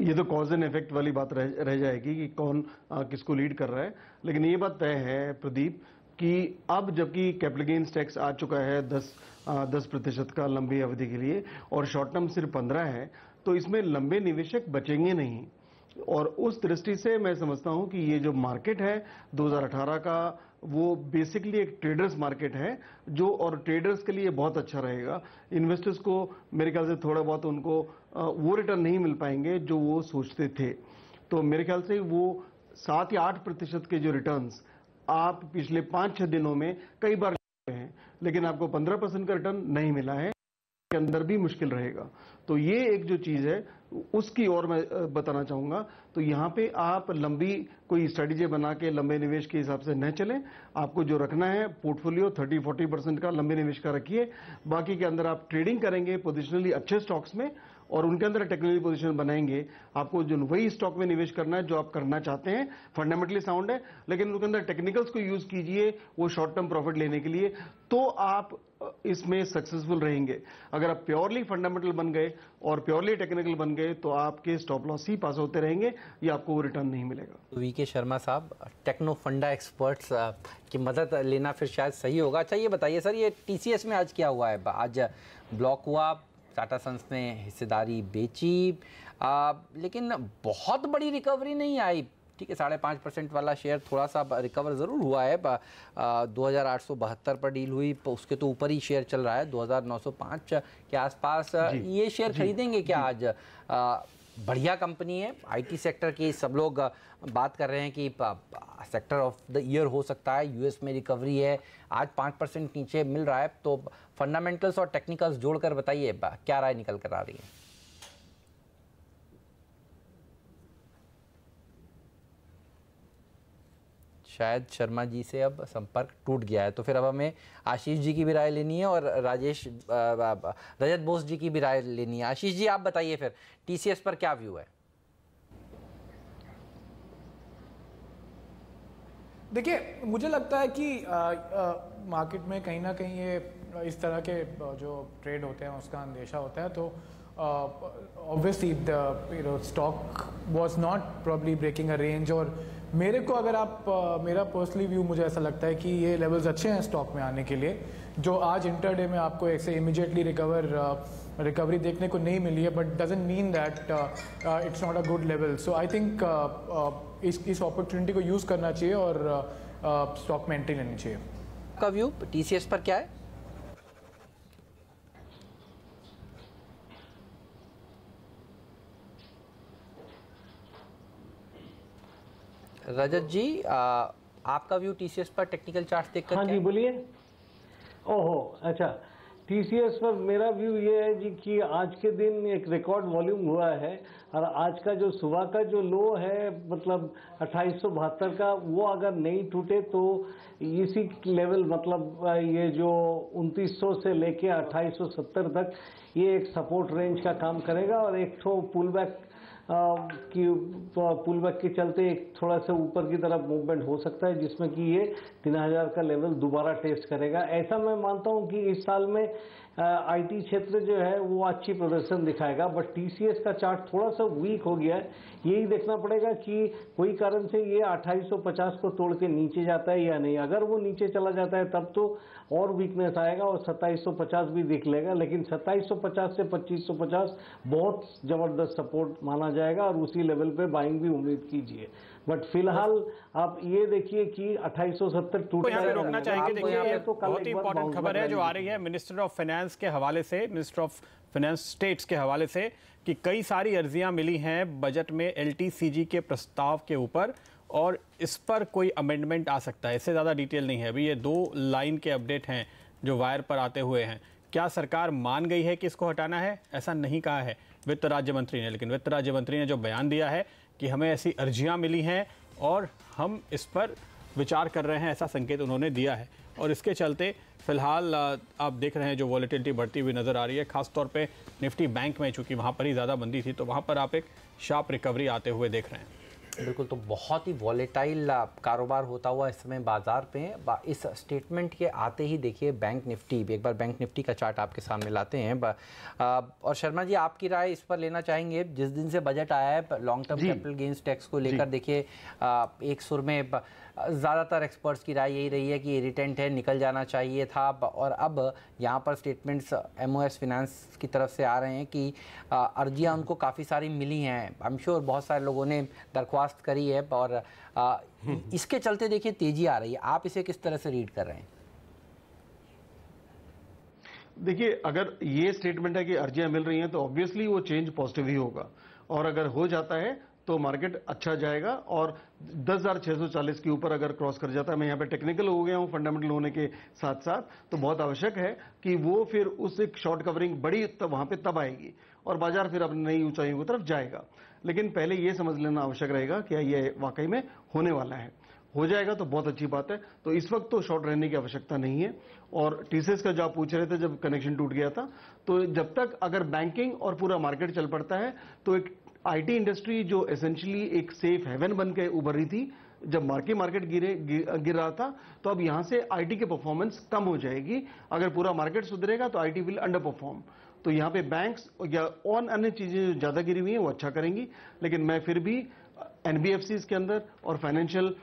ये तो कॉज एंड इफेक्ट वाली बात रह जाएगी कि कौन किसको लीड कर रहा है। लेकिन ये बात तय है प्रदीप कि अब जबकि कैपिटल गेन्स टैक्स आ चुका है 10% का लंबी अवधि के लिए और शॉर्ट टर्म सिर्फ 15 है, तो इसमें लंबे निवेशक बचेंगे नहीं। और उस दृष्टि से मैं समझता हूं कि ये जो मार्केट है 2018 का, वो बेसिकली एक ट्रेडर्स मार्केट है, जो और ट्रेडर्स के लिए बहुत अच्छा रहेगा। इन्वेस्टर्स को मेरे ख्याल से थोड़ा बहुत उनको वो रिटर्न नहीं मिल पाएंगे जो वो सोचते थे। तो मेरे ख्याल से वो 7 या 8% के जो रिटर्न्स आप पिछले 5-6 दिनों में कई बार हैं, लेकिन आपको 15% का रिटर्न नहीं मिला है, के अंदर भी मुश्किल रहेगा। तो ये एक जो चीज है उसकी और मैं बताना चाहूंगा। तो यहाँ पे आप लंबी कोई स्ट्रेटेजी बना के लंबे निवेश के हिसाब से न चलें। आपको जो रखना है पोर्टफोलियो 30-40% का लंबे निवेश का रखिए। बाकी के अंदर आप ट्रेडिंग करेंगे पोजिशनली अच्छे स्टॉक्स में और उनके अंदर टेक्निकल पोजीशन बनाएंगे। आपको जो वही स्टॉक में निवेश करना है जो आप करना चाहते हैं, फंडामेंटली साउंड है, लेकिन उनके अंदर टेक्निकल्स को यूज कीजिए वो शॉर्ट टर्म प्रॉफिट लेने के लिए, तो आप इसमें सक्सेसफुल रहेंगे। अगर आप प्योरली फंडामेंटल बन गए और प्योरली टेक्निकल बन गए तो आपके स्टॉप लॉस ही पास होते रहेंगे, या आपको वो रिटर्न नहीं मिलेगा। वीके शर्मा साहब, टेक्नो फंडा एक्सपर्ट्स की मदद लेना फिर शायद सही होगा। अच्छा ये बताइए सर, ये टीसीएस में आज क्या हुआ है? आज ब्लॉक हुआ, टाटा सन्स ने हिस्सेदारी बेची, लेकिन बहुत बड़ी रिकवरी नहीं आई। ठीक है, 5.5% वाला शेयर थोड़ा सा रिकवर ज़रूर हुआ है। 2,872 पर डील हुई, उसके तो ऊपर ही शेयर चल रहा है 2,905 के आसपास। ये शेयर खरीदेंगे क्या आज? बढ़िया कंपनी है, आईटी सेक्टर की, सब लोग बात कर रहे हैं कि सेक्टर ऑफ द ईयर हो सकता है। यूएस में रिकवरी है, आज 5% नीचे मिल रहा है। तो फंडामेंटल्स और टेक्निकल्स जोड़कर बताइए क्या राय निकल कर आ रही है? शायद शर्मा जी से अब संपर्क टूट गया है, तो फिर अब हमें आशीष जी की भी राय लेनी है और रजत बोस जी की भी राय लेनी है। आशीष जी आप बताइए फिर टीसीएस पर क्या व्यू है? देखिए, मुझे लगता है कि मार्केट में कहीं ना कहीं ये इस तरह के जो ट्रेड होते हैं उसका अंदेशा होता है। तो obviously the stock was not probably breaking a range, और मेरे को अगर आप मेरा पर्सनली व्यू, मुझे ऐसा लगता है कि ये लेवल्स अच्छे हैं स्टॉक में आने के लिए, जो आज इंटरडे में आपको ऐसे इमीडिएटली रिकवरी देखने को नहीं मिली है, but doesn't mean that it's not a good level. So I think इस अपॉर्चुनिटी को यूज़ करना चाहिए और स्टॉक में एंट्री लेनी चाहिए। का व्यू टीसीएस पर क्या है? रजत जी, आपका व्यू टीसीएस पर टेक्निकल चार्ट देखकर? हाँ जी, बोलिए। ओहो, अच्छा, टीसीएस पर मेरा व्यू ये है जी कि आज के दिन एक रिकॉर्ड वॉल्यूम हुआ है और आज का जो सुबह का जो लो है मतलब 2872 का, वो अगर नहीं टूटे तो इसी लेवल मतलब ये जो 2900 से लेके 2870 तक ये एक सपोर्ट रेंज का काम करेगा और एक तो पुलबैक के चलते एक थोड़ा सा ऊपर की तरफ मूवमेंट हो सकता है जिसमें कि ये 3000 का लेवल दोबारा टेस्ट करेगा। ऐसा मैं मानता हूं कि इस साल में आईटी क्षेत्र जो है वो अच्छी प्रदर्शन दिखाएगा, बट टीसीएस का चार्ट थोड़ा सा वीक हो गया है। यही देखना पड़ेगा कि कोई कारण से ये 2850 को तोड़ के नीचे जाता है या नहीं। अगर वो नीचे चला जाता है तब तो और वीकनेस आएगा और 2750 भी दिख लेगा, लेकिन 2750 से 2550 बहुत जबरदस्त सपोर्ट माना जाएगा और उसी लेवल पे बाइंग भी उम्मीद कीजिए। बट फिलहाल आप ये देखिए कि 2870 टूट यहाँ पे रोकना चाहेंगे। देखिए तो बहुत ही इंपॉर्टेंट खबर है जो आ रही है मिनिस्टर ऑफ फाइनेंस के हवाले से, मिनिस्टर ऑफ फाइनेंस स्टेट्स के हवाले से, कि कई सारी अर्जियां मिली हैं बजट में एलटीसीजी के प्रस्ताव के ऊपर और इस पर कोई अमेंडमेंट आ सकता है। इससे ज़्यादा डिटेल नहीं है अभी, ये 2 लाइन के अपडेट हैं जो वायर पर आते हुए हैं। क्या सरकार मान गई है कि इसको हटाना है? ऐसा नहीं कहा है वित्त राज्य मंत्री ने, लेकिन वित्त राज्य मंत्री ने जो बयान दिया है कि हमें ऐसी अर्जियां मिली हैं और हम इस पर विचार कर रहे हैं, ऐसा संकेत उन्होंने दिया है। और इसके चलते फिलहाल आप देख रहे हैं जो वॉलेटिलिटी बढ़ती हुई नज़र आ रही है, खासतौर पे निफ्टी बैंक में, चूंकि वहाँ पर ही ज़्यादा मंदी थी तो वहाँ पर आप एक शार्प रिकवरी आते हुए देख रहे हैं। बिल्कुल, तो बहुत ही वॉलेटाइल कारोबार होता हुआ इस समय बाजार पे। इस स्टेटमेंट के आते ही देखिए बैंक निफ्टी, एक बार बैंक निफ्टी का चार्ट आपके सामने लाते हैं। और शर्मा जी, आपकी राय इस पर लेना चाहेंगे। जिस दिन से बजट आया है long term capital gains tax को लेकर देखिए एक सुर में ज़्यादातर एक्सपर्ट्स की राय यही रही है कि इरिटेंट है, निकल जाना चाहिए था। और अब यहाँ पर स्टेटमेंट्स एमओएस फाइनेंस की तरफ से आ रहे हैं कि अर्जियाँ उनको काफ़ी सारी मिली हैं। आई एम श्योर बहुत सारे लोगों ने दरख्वास्त करी है और इसके चलते देखिए तेज़ी आ रही है। आप इसे किस तरह से रीड कर रहे हैं? देखिए, अगर ये स्टेटमेंट है कि अर्जियां मिल रही हैं तो ऑब्वियसली वो चेंज पॉजिटिव ही होगा, और अगर हो जाता है तो मार्केट अच्छा जाएगा। और 10,640 के ऊपर अगर क्रॉस कर जाता है, मैं यहाँ पे टेक्निकल हो गया हूँ फंडामेंटल होने के साथ साथ, तो बहुत आवश्यक है कि वो फिर उस एक शॉर्ट कवरिंग बड़ी तब वहाँ पे तब आएगी और बाजार फिर अपनी नई ऊंचाइयों की तरफ जाएगा। लेकिन पहले ये समझ लेना आवश्यक रहेगा कि ये वाकई में होने वाला है। हो जाएगा तो बहुत अच्छी बात है, तो इस वक्त तो शॉर्ट रहने की आवश्यकता नहीं है। और टीसीएस का जो आप पूछ रहे थे, जब कनेक्शन टूट गया था, तो जब तक अगर बैंकिंग और पूरा मार्केट चल पड़ता है तो एक आईटी इंडस्ट्री जो एसेंशियली एक सेफ हेवन बन के उभर रही थी, जब मार्केट गिर रहा था, तो अब यहां से आईटी की परफॉर्मेंस कम हो जाएगी। अगर पूरा मार्केट सुधरेगा तो आईटी विल अंडर परफॉर्म। तो यहां पे बैंक्स या और अन्य चीजें जो ज्यादा गिरी हुई हैं वो अच्छा करेंगी। लेकिन मैं फिर भी एनबीएफसीज के अंदर और फाइनेंशियल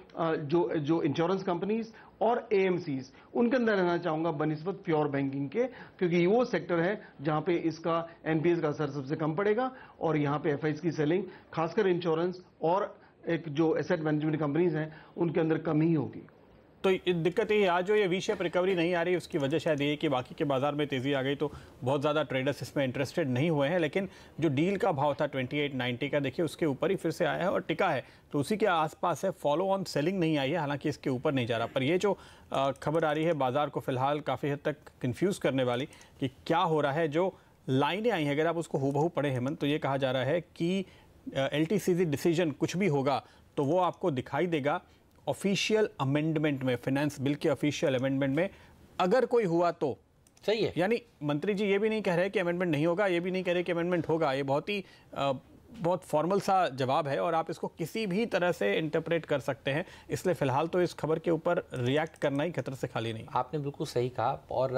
जो इंश्योरेंस कंपनीज और एएमसीज, उनके अंदर रहना चाहूंगा बनिस्बत प्योर बैंकिंग के, क्योंकि वो सेक्टर है जहां पे इसका एनपीएस का असर सबसे कम पड़ेगा और यहां पे एफआईज की सेलिंग खासकर इंश्योरेंस और एक जो एसेट मैनेजमेंट कंपनीज हैं उनके अंदर कम ही होगी। तो दिक्कत ये आज जो ये वी शेप रिकवरी नहीं आ रही, उसकी वजह शायद ये कि बाकी के बाजार में तेज़ी आ गई तो बहुत ज़्यादा ट्रेडर्स इसमें इंटरेस्टेड नहीं हुए हैं। लेकिन जो डील का भाव था 2890 का, देखिए उसके ऊपर ही फिर से आया है और टिका है, तो उसी के आसपास है। फॉलो ऑन सेलिंग नहीं आई है, हालांकि इसके ऊपर नहीं जा रहा। पर ये जो खबर आ रही है बाजार को फिलहाल काफ़ी हद तक कन्फ्यूज़ करने वाली कि क्या हो रहा है। जो लाइनें आई हैं अगर आप उसको हूबहू पढ़े हेमंत, तो ये कहा जा रहा है कि एलटीसीजी डिसीजन कुछ भी होगा तो वो आपको दिखाई देगा ऑफिशियल अमेंडमेंट में, फाइनेंस बिल के ऑफिशियल अमेंडमेंट में अगर कोई हुआ तो। सही है, यानी मंत्री जी ये भी नहीं कह रहे कि अमेंडमेंट नहीं होगा, ये भी नहीं कह रहे कि अमेंडमेंट होगा। ये बहुत फॉर्मल सा जवाब है और आप इसको किसी भी तरह से इंटरप्रेट कर सकते हैं। इसलिए फिलहाल तो इस खबर के ऊपर रिएक्ट करना ही खतरे से खाली नहीं। आपने बिल्कुल सही कहा। और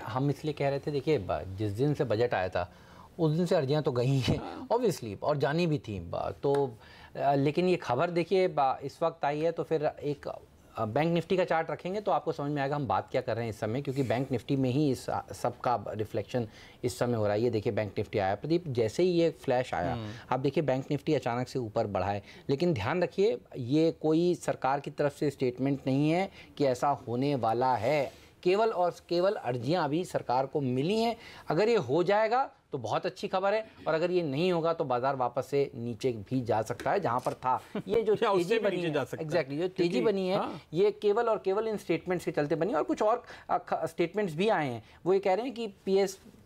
हम इसलिए कह रहे थे, देखिए जिस दिन से बजट आया था उस दिन से अर्जियां तो गई हैं ऑब्वियसली, और जानी भी थी। तो लेकिन ये खबर देखिए इस वक्त आई है, तो फिर एक बैंक निफ्टी का चार्ट रखेंगे तो आपको समझ में आएगा हम बात क्या कर रहे हैं इस समय, क्योंकि बैंक निफ्टी में ही इस सब का रिफ्लेक्शन इस समय हो रहा है। ये देखिए बैंक निफ्टी आया प्रदीप, जैसे ही ये फ्लैश आया आप देखिए बैंक निफ्टी अचानक से ऊपर बढ़ा है। लेकिन ध्यान रखिए ये कोई सरकार की तरफ से स्टेटमेंट नहीं है कि ऐसा होने वाला है, केवल और केवल अर्जियां अभी सरकार को मिली हैं। अगर ये हो जाएगा तो बहुत अच्छी खबर है, और अगर ये नहीं होगा तो बाजार वापस से नीचे भी जा सकता है जहां पर था। ये जो तेजी बनी है, एग्जैक्टली जो तेजी बनी है ये केवल और केवल इन स्टेटमेंट्स के चलते बनी है। और कुछ और स्टेटमेंट्स भी आए हैं, वो ये कह रहे हैं कि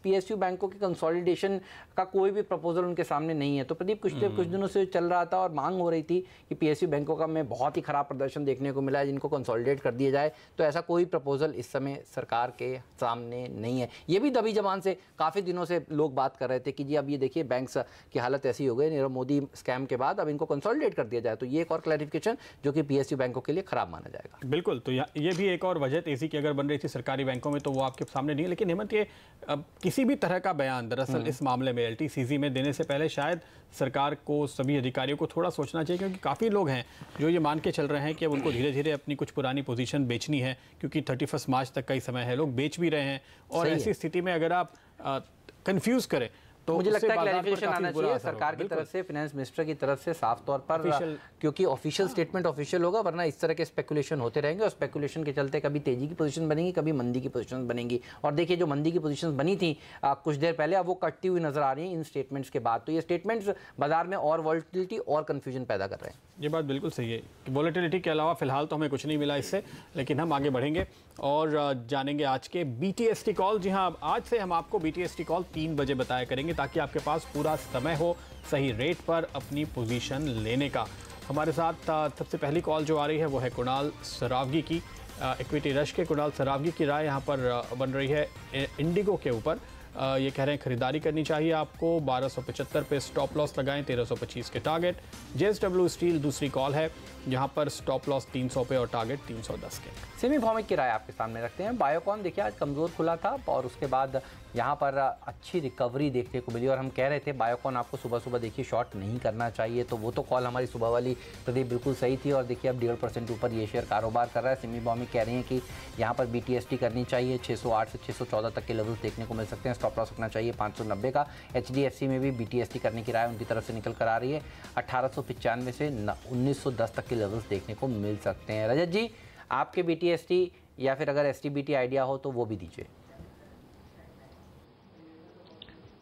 पीएसयू बैंकों के कंसोलिडेशन का कोई भी प्रपोजल उनके सामने नहीं है। तो प्रदीप कुछ दिनों से चल रहा था और मांग हो रही थी कि पीएसयू बैंकों का में बहुत ही खराब प्रदर्शन देखने को मिला है, जिनको कंसोलिडेट कर दिया जाए। तो ऐसा कोई प्रपोजल इस समय सरकार के सामने नहीं है। ये भी दबी जबान से काफ़ी दिनों से लोग बात कर रहे थे कि जी अब ये देखिए बैंक्स की हालत ऐसी हो गई नीरव मोदी स्कैम के बाद, अब इनको कंसोलिडेट कर दिया जाए। तो ये एक और क्लैरिफिकेशन जो कि पीएसयू बैंकों के लिए खराब माना जाएगा। बिल्कुल, तो ये भी एक और वजह तेजी की अगर बन रही थी सरकारी बैंकों में तो वो आपके सामने नहीं है। लेकिन हेमंत, ये किसी भी तरह का बयान दरअसल इस मामले में एलटीसीजी में देने से पहले शायद सरकार को, सभी अधिकारियों को थोड़ा सोचना चाहिए, क्योंकि काफ़ी लोग हैं जो ये मान के चल रहे हैं कि अब उनको धीरे धीरे अपनी कुछ पुरानी पोजीशन बेचनी है, क्योंकि 31 मार्च तक का ही समय है, लोग बेच भी रहे हैं। और ऐसी स्थिति में अगर आप कंफ्यूज करें तो मुझे लगता है क्लैरिफिकेशन आना चाहिए सरकार की तरफ से, फाइनेंस मिनिस्टर की तरफ से साफ तौर पर, क्योंकि ऑफिशियल स्टेटमेंट ऑफिशियल होगा, वरना इस तरह के स्पेकुलेशन होते रहेंगे और स्पेकुलेशन के चलते कभी तेजी की पोजीशन बनेगी, कभी मंदी की पोजीशन बनेगी। और देखिए जो मंदी की पोजीशन बनी थी कुछ देर पहले, अब वो कटती हुई नजर आ रही है इन स्टेटमेंट्स के बाद। तो ये स्टेटमेंट्स बाजार में और वॉलेटिलिटी और कन्फ्यूजन पैदा कर रहे हैं। ये बात बिल्कुल सही है। वॉलेटिलिटी के अलावा फिलहाल तो हमें कुछ नहीं मिला इससे, लेकिन हम आगे बढ़ेंगे और जानेंगे आज के बीटीएसटी कॉल। जी हाँ, आज से हम आपको बीटीएसटी कॉल 3 बजे बताया करेंगे, ताकि आपके पास पूरा समय हो सही रेट पर अपनी पोजीशन लेने का। हमारे साथ सबसे पहली कॉल जो आ रही है वो है कुणाल सरावगी की, इक्विटी रश के कुणाल सरावगी की राय यहाँ पर बन रही है इंडिगो के ऊपर। ये कह रहे हैं खरीदारी करनी चाहिए आपको, 1275 पे स्टॉप लॉस लगाएं, 1325 के टारगेट। जेएसडब्ल्यू स्टील दूसरी कॉल है, यहाँ पर स्टॉप लॉस 300 पे और टारगेट 310 के। सेमी भौमिक की राय आपके सामने रखते हैं। बायोकॉन देखिए आज कमज़ोर खुला था और उसके बाद यहाँ पर अच्छी रिकवरी देखने को मिली, और हम कह रहे थे बायोकॉन आपको सुबह सुबह देखिए शॉर्ट नहीं करना चाहिए, तो वो तो कॉल हमारी सुबह वाली प्रदीप बिल्कुल सही थी। और देखिए अब 1.5% ऊपर ये शेयर कारोबार कर रहा है। सेमी भौमिक कह रही हैं कि यहाँ पर बीटीएसटी करनी चाहिए, 608 से 614 तक के लेवल्स देखने को मिल सकते हैं। स्टॉप लॉस रखना चाहिए 590 का। एचडीएफसी में भी बीटीएसटी करने की राय उनकी तरफ से निकल कर आ रही है, 1895 से 1910 तक के लेवल्स देखने को मिल सकते हैं। रजत जी, आपके बीटीएसटी या फिर अगर एसटीबीटी आइडिया हो तो वो भी दीजिए।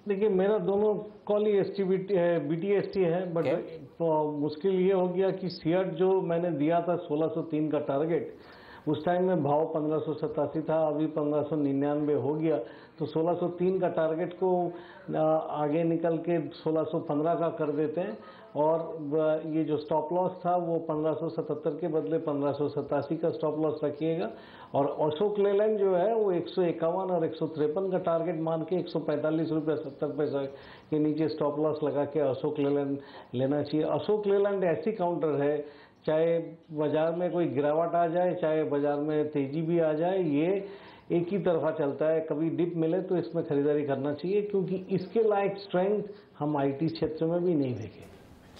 देखिए मेरा दोनों कॉल ही बीटीएसटी है, बट मुश्किल ये हो गया कि सीएट जो मैंने दिया था 1603 का टारगेट, उस टाइम में भाव 1587 था, अभी 1599 हो गया, तो 1603 का टारगेट को आगे निकल के 1615 का कर देते हैं, और ये जो स्टॉप लॉस था वो 1577 के बदले 1587 का स्टॉप लॉस रखिएगा। और अशोक लेलैंड जो है वो 151 और 153 का टारगेट मान के 145 रुपये 70 पैसे के नीचे स्टॉप लॉस लगा के अशोक लेलैंड लेना चाहिए। अशोक लेलैंड ऐसी काउंटर है, चाहे बाजार में कोई गिरावट आ जाए, चाहे बाजार में तेजी भी आ जाए, ये एक ही तरफा चलता है। कभी डिप मिले तो इसमें खरीदारी करना चाहिए, क्योंकि इसके लायक स्ट्रेंथ हम आईटी क्षेत्र में भी नहीं देखे।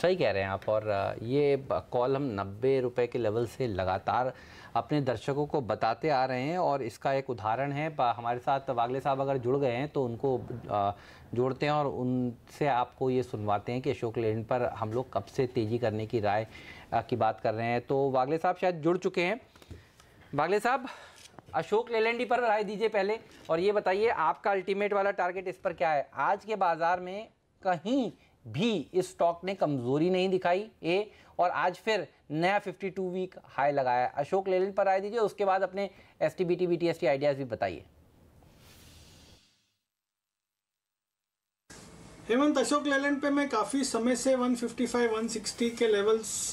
सही कह रहे हैं आप, और ये कॉल हम 90 रुपए के लेवल से लगातार अपने दर्शकों को बताते आ रहे हैं, और इसका एक उदाहरण है हमारे साथ वागले साहब अगर जुड़ गए हैं तो उनको जोड़ते हैं और उनसे आपको ये सुनवाते हैं कि अशोक लेलैंड पर हम लोग कब से तेज़ी करने की राय की बात कर रहे हैं। तो वागले साहब शायद जुड़ चुके हैं। वागले साहब, अशोक लेलैंड पर राय दीजिए पहले, और ये बताइए आपका अल्टीमेट वाला टारगेट इस पर क्या है। आज के बाजार में कहीं भी इस स्टॉक ने कमजोरी नहीं दिखाई और आज फिर नया 52 वीक हाई लगाया। अशोक लेलैंड पर राय दीजिए, उसके बाद अपने एसटीबीटी बीटीएसटी आइडियाज भी बताइए। हेमंत, अशोक लेलैंड पे मैं काफी समय से 155-160 के लेवल्स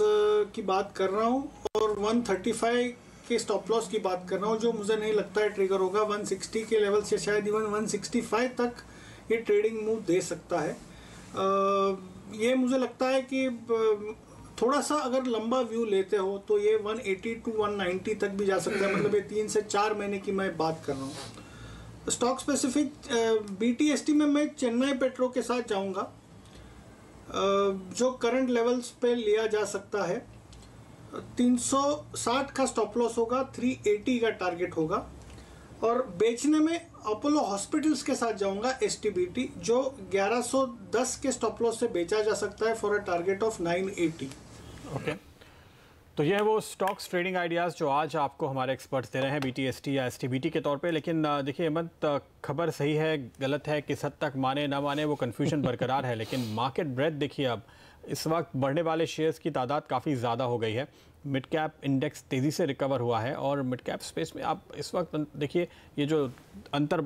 की बात कर रहा हूँ और 135 के स्टॉप लॉस की बात कर रहा हूँ, जो मुझे नहीं लगता है ट्रिगर होगा। 160 के लेवल से शायद इवन 165 तक ये ट्रेडिंग मूव दे सकता है। ये मुझे लगता है कि थोड़ा सा अगर लंबा व्यू लेते हो तो ये 180 to 190 तक भी जा सकता है। मतलब ये 3 से 4 महीने की मैं बात कर रहा हूँ। स्टॉक स्पेसिफिक बीटीएसटी में मैं चेन्नई पेट्रो के साथ जाऊंगा। जो करंट लेवल्स पे लिया जा सकता है। 360 का स्टॉप लॉस होगा, 380 का टारगेट होगा। और बेचने में अपोलो हॉस्पिटल्स के साथ जाऊंगा STBT, जो 1110 के स्टॉप लॉस से बेचा जा सकता है for a target of 980। Okay, तो ये है वो स्टॉक्स ट्रेडिंग आइडियाज़ जो आज आपको हमारे एक्सपर्ट्स दे रहे हैं BTST या STBT के तौर पे। लेकिन देखिए हेमंत, खबर सही है गलत है, किस हद तक माने ना माने वो कन्फ्यूजन बरकरार है। लेकिन मार्केट ब्रेथ देखिए, अब इस वक्त बढ़ने वाले शेयर्स की तादाद काफ़ी ज़्यादा हो गई है। मिड कैप इंडेक्स तेज़ी से रिकवर हुआ है और मिड कैप स्पेस में आप इस वक्त देखिए ये जो अंतर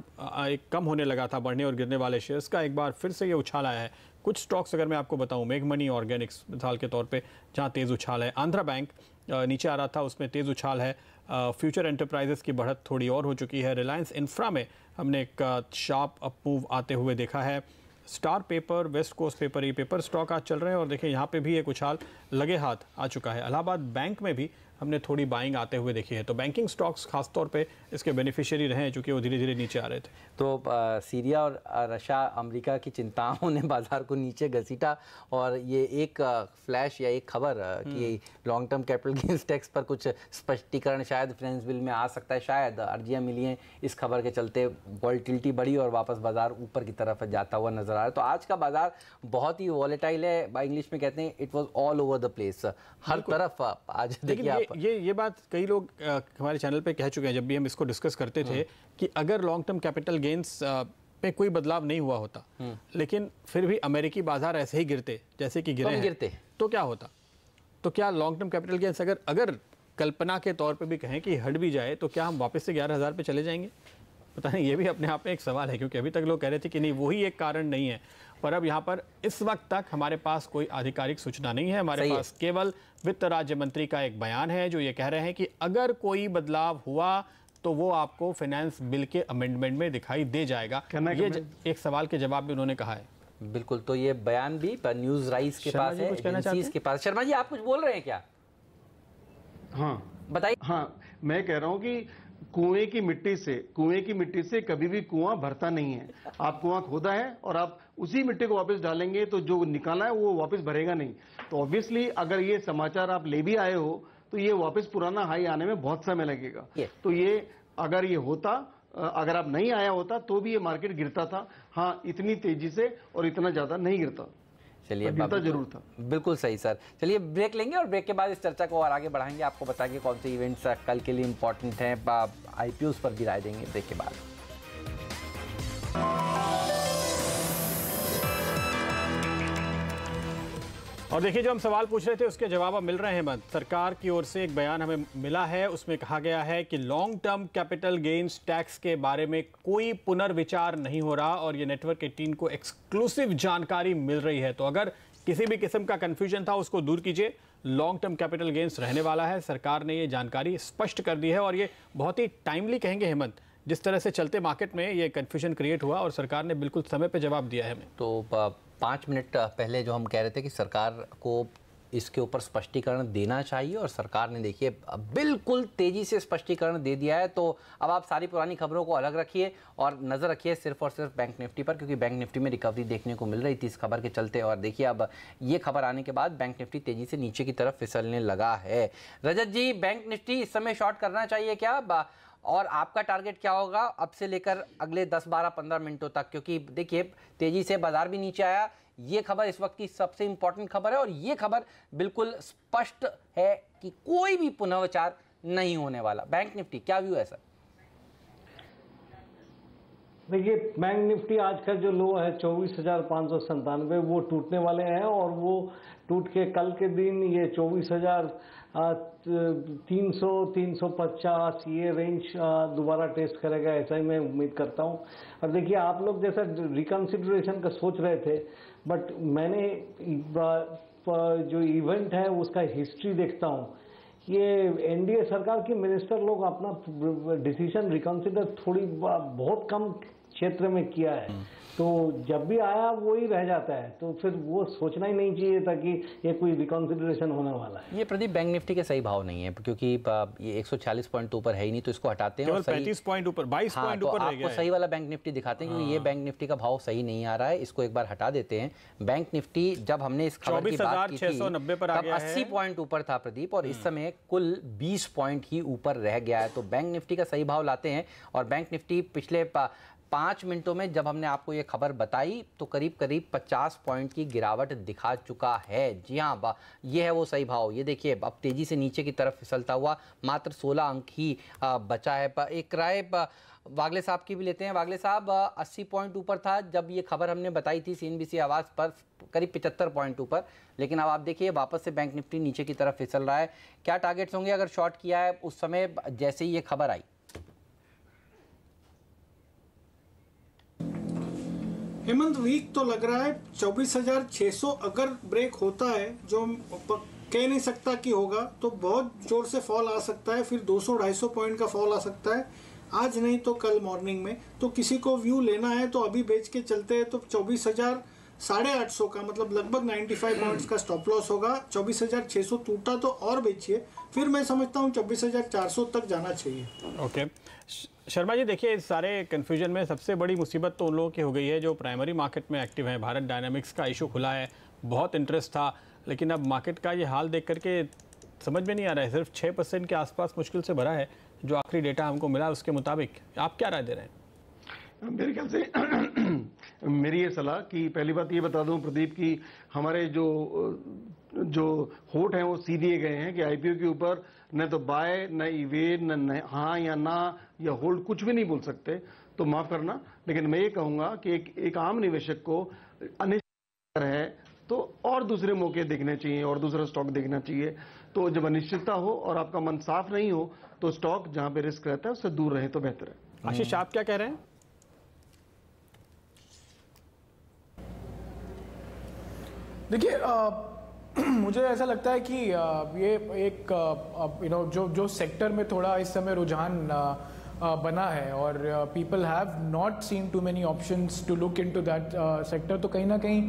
एक कम होने लगा था बढ़ने और गिरने वाले शेयर्स का, एक बार फिर से ये उछाल आया है। कुछ स्टॉक्स अगर मैं आपको बताऊं, मेघमनी ऑर्गेनिक्स मिसाल के तौर पे जहां तेज़ उछाल है, आंध्रा बैंक नीचे आ रहा था उसमें तेज़ उछाल है, फ्यूचर एंटरप्राइजेस की बढ़त थोड़ी और हो चुकी है, रिलायंस इंफ्रा में हमने एक शार्प अप मूव आते हुए देखा है, star paper, west coast paper, ये पेपर स्टॉक आज चल रहे हैं और देखिए यहाँ पे भी एक उछाल लगे हाथ आ चुका है। इलाहाबाद बैंक में भी हमने थोड़ी बाइंग आते हुए देखी है। तो बैंकिंग स्टॉक्स खासतौर पे इसके बेनिफिशियरी रहे हैं चूँकि वो धीरे धीरे नीचे आ रहे थे। तो सीरिया और रशिया अमेरिका की चिंताओं ने बाजार को नीचे घसीटा और ये एक फ्लैश या एक खबर कि long term capital gains tax पर कुछ स्पष्टीकरण शायद फाइनेंस बिल में आ सकता है, शायद अर्जियां मिली हैं। इस खबर के चलते वॉलेटिलिटी बढ़ी और वापस बाजार ऊपर की तरफ जाता हुआ नजर आ रहा है। तो आज का बाजार बहुत ही वॉलेटाइल है, इंग्लिश में कहते हैं it was all over the place, हर तरफ आज देखिए आप। ये बात कई लोग हमारे चैनल पे कह चुके हैं जब भी हम इसको डिस्कस करते थे कि अगर लॉन्ग टर्म कैपिटल गेन्स पे कोई बदलाव नहीं हुआ होता, लेकिन फिर भी अमेरिकी बाजार ऐसे ही गिरते जैसे कि गिरते तो क्या होता? तो क्या लॉन्ग टर्म कैपिटल गेन्स अगर कल्पना के तौर पे भी कहें कि हट भी जाए तो क्या हम वापस से 11,000 पे चले जाएंगे? पता नहीं, ये भी अपने आप में एक सवाल है, क्योंकि अभी तक लोग कह रहे थे कि नहीं वही एक कारण नहीं है, पर अब यहाँ पर इस वक्त तक हमारे पास कोई आधिकारिक सूचना नहीं है। हमारे पास केवल वित्त राज्य मंत्री का एक बयान है जो ये कह रहे हैं कि अगर कोई बदलाव हुआ तो वो आपको फाइनेंस बिल के अमेंडमेंट में दिखाई दे जाएगा। ये एक सवाल के जवाब में उन्होंने कहा है। बिल्कुल, तो ये बयान भी न्यूज राइज के पास है, एजेंसीज के पास। शर्मा जी आप कुछ बोल रहे हैं क्या? हाँ बताइए। हाँ, मैं कह रहा हूँ कि कुएं की मिट्टी से कभी भी कुआं भरता नहीं है। आप कुआं खोदा है और आप उसी मिट्टी को वापस डालेंगे तो जो निकाला है वो वापस भरेगा नहीं। तो ऑब्वियसली अगर ये समाचार आप ले भी आए हो तो ये वापस पुराना हाई आने में बहुत समय लगेगा। तो ये अगर ये होता, अगर आप नहीं आया होता तो भी ये मार्केट गिरता था। हाँ, इतनी तेजी से और इतना ज्यादा नहीं गिरता। चलिए, जरूर था। बिल्कुल सही सर। चलिए ब्रेक लेंगे और ब्रेक के बाद इस चर्चा को और आगे बढ़ाएंगे। आपको बताएंगे कौन से इवेंट्स कल के लिए इंपॉर्टेंट हैं, IPOs पर भी राय देंगे ब्रेक के बाद। और देखिए, जो हम सवाल पूछ रहे थे उसके जवाब अब मिल रहे हैं। सरकार की ओर से एक बयान हमें मिला है, उसमें कहा गया है कि long term capital gains tax के बारे में कोई पुनर्विचार नहीं हो रहा और ये नेटवर्क 18 को एक्सक्लूसिव जानकारी मिल रही है। तो अगर किसी भी किस्म का कंफ्यूजन था उसको दूर कीजिए, लॉन्ग टर्म कैपिटल गेन्स रहने वाला है। सरकार ने ये जानकारी स्पष्ट कर दी है और ये बहुत ही टाइमली कहेंगे हेमंत, जिस तरह से चलते मार्केट में ये कंफ्यूजन क्रिएट हुआ और सरकार ने बिल्कुल समय पे जवाब दिया है हमें। तो 5 मिनट पहले जो हम कह रहे थे कि सरकार को इसके ऊपर स्पष्टीकरण देना चाहिए और सरकार ने देखिए बिल्कुल तेजी से स्पष्टीकरण दे दिया है। तो अब आप सारी पुरानी खबरों को अलग रखिए और नज़र रखिए सिर्फ और सिर्फ बैंक निफ्टी पर, क्योंकि बैंक निफ्टी में रिकवरी देखने को मिल रही थी इस खबर के चलते। और देखिए अब ये खबर आने के बाद बैंक निफ्टी तेजी से नीचे की तरफ फिसलने लगा है। रजत जी, बैंक निफ्टी इस समय शॉर्ट करना चाहिए क्या, और आपका टारगेट क्या होगा अब से लेकर अगले 10, 12, 15 मिनटों तक? क्योंकि देखिए तेजी से बाजार भी नीचे आया, ये खबर इस वक्त की सबसे इंपॉर्टेंट खबर है और ये खबर बिल्कुल स्पष्ट है कि कोई भी पुनर्विचार नहीं होने वाला। बैंक निफ्टी क्या व्यू है सर? देखिए, बैंक निफ्टी आज का जो लो है 24,597 वो टूटने वाले हैं और वो टूट के कल के दिन ये 24,300, 350 ये रेंज दोबारा टेस्ट करेगा, ऐसा ही मैं उम्मीद करता हूँ। और देखिए, आप लोग जैसा रिकंसिडरेशन का सोच रहे थे, बट मैंने जो इवेंट है उसका हिस्ट्री देखता हूँ। ये एनडीए सरकार के मिनिस्टर लोग अपना डिसीजन रिकंसिडर बहुत कम क्षेत्र में किया है, तो जब भी आया वो ही रह जाता है, तो फिर वो सोचना ही नहीं चाहिए था कि ये कोई रिकॉन्सिडरेशन होने वाला है। ये प्रदीप बैंक निफ्टी के सही भाव नहीं है, क्योंकि ये 140 पॉइंट ऊपर है ही नहीं, तो इसको हटाते हैं और 35 पॉइंट ऊपर, 22 पॉइंट ऊपर रह गया आपको सही वाला बैंक निफ्टी दिखाते हैं, क्योंकि ये बैंक निफ्टी का भाव सही नहीं आ रहा है, इसको एक बार हटा देते हैं। बैंक निफ्टी जब हमने इस खबर की बात की थी तब 80 पॉइंट ऊपर था प्रदीप, और इस समय कुल 20 पॉइंट ही ऊपर रह गया है। तो बैंक निफ्टी का सही भाव लाते हैं, और बैंक निफ्टी पिछले 5 मिनटों में जब हमने आपको ये खबर बताई तो करीब 50 पॉइंट की गिरावट दिखा चुका है। जी हाँ, ये है वो सही भाव। ये देखिए अब तेजी से नीचे की तरफ फिसलता हुआ मात्र 16 अंक ही बचा है। एक राय वागले साहब की भी लेते हैं। वागले साहब, 80 पॉइंट ऊपर था जब ये खबर हमने बताई थी CNBC आवाज़ पर, करीब 75 पॉइंट ऊपर, लेकिन अब आप देखिए वापस से बैंक निफ्टी नीचे की तरफ फिसल रहा है। क्या टारगेट्स होंगे अगर शॉर्ट किया है उस समय जैसे ही ये खबर आई? हेमंत, वीक तो लग रहा है। 24,600 अगर ब्रेक होता है, जो कह नहीं सकता कि होगा, तो बहुत जोर से फॉल आ सकता है, फिर 200-250 पॉइंट का फॉल आ सकता है, आज नहीं तो कल मॉर्निंग में। तो किसी को व्यू लेना है तो अभी बेच के चलते हैं, तो 24,850 का मतलब लगभग 95 पॉइंट्स का स्टॉप लॉस होगा। 24,600 टूटा तो और बेचिए, फिर मैं समझता हूँ 24,400 तक जाना चाहिए। ओके शर्मा जी, देखिए इस सारे कन्फ्यूजन में सबसे बड़ी मुसीबत तो उन लोगों की हो गई है जो प्राइमरी मार्केट में एक्टिव है। भारत डायनामिक्स का इशू खुला है, बहुत इंटरेस्ट था, लेकिन अब मार्केट का ये हाल देख करके समझ में नहीं आ रहा है। सिर्फ 6% के आसपास मुश्किल से भरा है, जो आखिरी डेटा हमको मिला उसके मुताबिक। आप क्या राय दे रहे हैं? मेरे ख्याल से मेरी ये सलाह कि पहली बात ये बता दूं प्रदीप की हमारे जो होठ हैं वो सी दिए गए हैं कि आईपीओ के ऊपर न तो बाय, न इवे, न हाँ या ना या होल्ड, कुछ भी नहीं बोल सकते। तो माफ करना, लेकिन मैं ये कहूंगा कि एक आम निवेशक को अनिश्चित है तो और दूसरे मौके देखने चाहिए और दूसरा स्टॉक देखना चाहिए। तो जब अनिश्चितता हो और आपका मन साफ नहीं हो तो स्टॉक जहां पे रिस्क रहता है उससे दूर रहे तो बेहतर है। आशीष, आप क्या कह रहे हैं? देखिए, मुझे ऐसा लगता है कि ये एक जो सेक्टर में थोड़ा इस समय रुझान बना है और people have not seen too many options to look into that sector, तो कहीं ना कहीं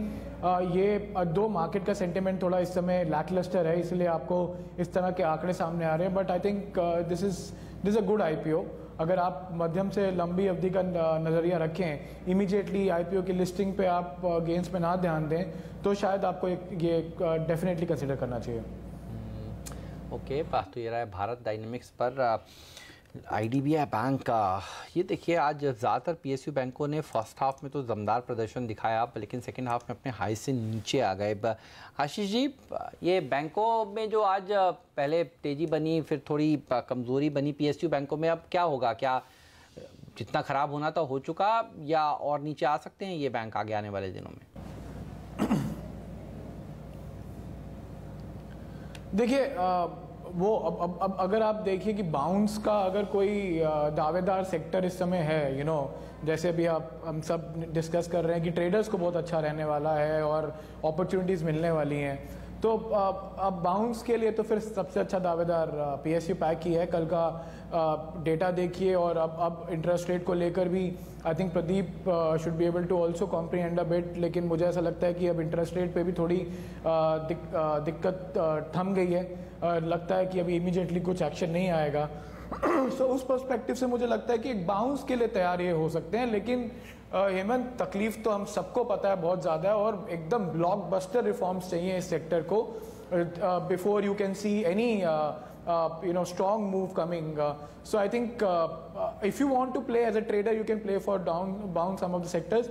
ये दो मार्केट का सेंटिमेंट थोड़ा इस समय लैकलस्टर है, इसलिए आपको इस तरह के आंकड़े सामने आ रहे हैं। But I think this is a good IPO. अगर आप मध्यम से लंबी अवधि का नज़रिया रखें, इमीडिएटली आईपीओ की लिस्टिंग पे आप गेंस पे ना ध्यान दें, तो शायद आपको ये डेफिनेटली कंसिडर करना चाहिए। ओके, बात तो ये रहा है भारत डायनेमिक्स पर। IDBI बैंक का ये देखिए, आज ज़्यादातर PSU बैंकों ने फर्स्ट हाफ में तो दमदार प्रदर्शन दिखाया, लेकिन सेकंड हाफ में अपने हाई से नीचे आ गए। आशीष जी, ये बैंकों में जो आज पहले तेज़ी बनी फिर थोड़ी कमज़ोरी बनी PSU बैंकों में, अब क्या होगा? क्या जितना ख़राब होना था हो चुका, या और नीचे आ सकते हैं ये बैंक आगे आने वाले दिनों में? देखिए, वो अब अगर आप देखिए कि बाउंस का अगर कोई दावेदार सेक्टर इस समय है, जैसे अभी हम सब डिस्कस कर रहे हैं कि ट्रेडर्स को बहुत अच्छा रहने वाला है और अपॉर्चुनिटीज़ मिलने वाली हैं, तो अब बाउंस के लिए तो फिर सबसे अच्छा दावेदार PSU पैक ही है। कल का डेटा देखिए, और अब इंटरेस्ट रेट को लेकर भी I think Pradeep should be able to also comprehend a bit, लेकिन मुझे ऐसा लगता है कि अब इंटरेस्ट रेट पे भी थोड़ी दिक्कत थम गई है। लगता है कि अभी इमीडिएटली कुछ एक्शन नहीं आएगा। सो उस पर्सपेक्टिव से मुझे लगता है कि एक बाउंस के लिए तैयार ये हो सकते हैं, लेकिन हेमंत, तकलीफ तो हम सबको पता है बहुत ज़्यादा है, और एकदम ब्लॉकबस्टर रिफॉर्म्स चाहिए इस सेक्टर को before you can see any strong move coming. So I think if you want to play as a trader, you can play for down some of the sectors,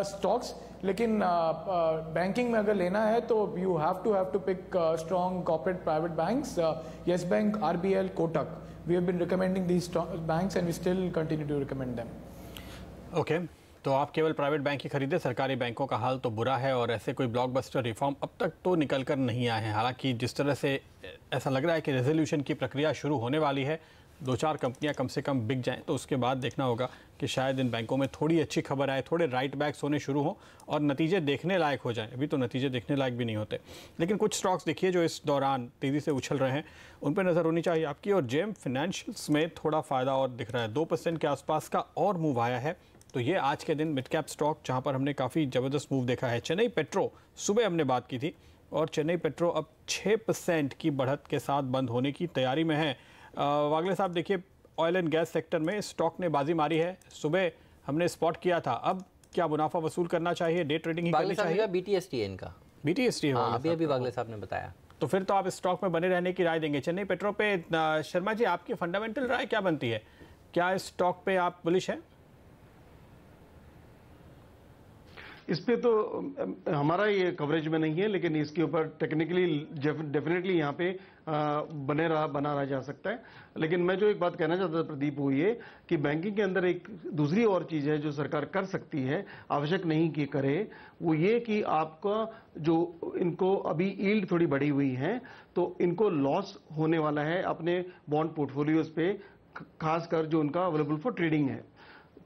stocks. लेकिन banking में अगर लेना है तो you have to pick strong corporate private banks, Yes Bank, RBL, Kotak. We have been recommending these banks and we still continue to recommend them. Okay. तो आप केवल private bank ही खरीदे, सरकारी बैंकों का हाल तो बुरा है और ऐसे कोई ब्लॉकबस्टर रिफॉर्म अब तक तो निकल कर नहीं आए हैं। हालांकि जिस तरह से ऐसा लग रहा है कि रेजोल्यूशन की प्रक्रिया शुरू होने वाली है, 2-4 कंपनियां कम से कम बिक जाएं, तो उसके बाद देखना होगा कि शायद इन बैंकों में थोड़ी अच्छी खबर आए, थोड़े राइट बैक्स होने शुरू हों और नतीजे देखने लायक हो जाएं। अभी तो नतीजे देखने लायक भी नहीं होते, लेकिन कुछ स्टॉक्स देखिए जो इस दौरान तेज़ी से उछल रहे हैं, उन पर नज़र होनी चाहिए आपकी। और जेम फाइनेंशियल्स में थोड़ा फ़ायदा और दिख रहा है, 2% के आसपास का और मूव आया है। तो ये आज के दिन मिड कैप स्टॉक जहां पर हमने काफ़ी ज़बरदस्त मूव देखा है। चेन्नई पेट्रो, सुबह हमने बात की थी और चेन्नई पेट्रो अब 6% की बढ़त के साथ बंद होने की तैयारी में है। वागले साहब देखिए, ऑयल एंड गैस सेक्टर में स्टॉक ने बाजी मारी है, सुबह हमने स्पॉट किया था। अब क्या मुनाफा वसूल करना चाहिए, डे ट्रेडिंग ही करनी चाहिए? BTST है इनका, BTST है, अभी वागले साहब ने बताया। तो फिर तो आप स्टॉक में बने रहने की राय देंगे। चेन्नई पेट्रो पे शर्मा जी, आपकी फंडामेंटल राय क्या बनती है? क्या इस स्टॉक पे आप बुलिश हैं? इस पे तो हमारा ये कवरेज में नहीं है, लेकिन इसके ऊपर टेक्निकली डेफिनेटली यहाँ पे बना रहा जा सकता है। लेकिन मैं जो एक बात कहना चाहता था प्रदीप, वो ये कि बैंकिंग के अंदर एक दूसरी और चीज है जो सरकार कर सकती है, आवश्यक नहीं कि करे, वो ये कि आपका जो इनको अभी यील्ड थोड़ी बढ़ी हुई है तो इनको लॉस होने वाला है अपने बॉन्ड पोर्टफोलियोज पे, खासकर जो उनका अवेलेबल फॉर ट्रेडिंग है।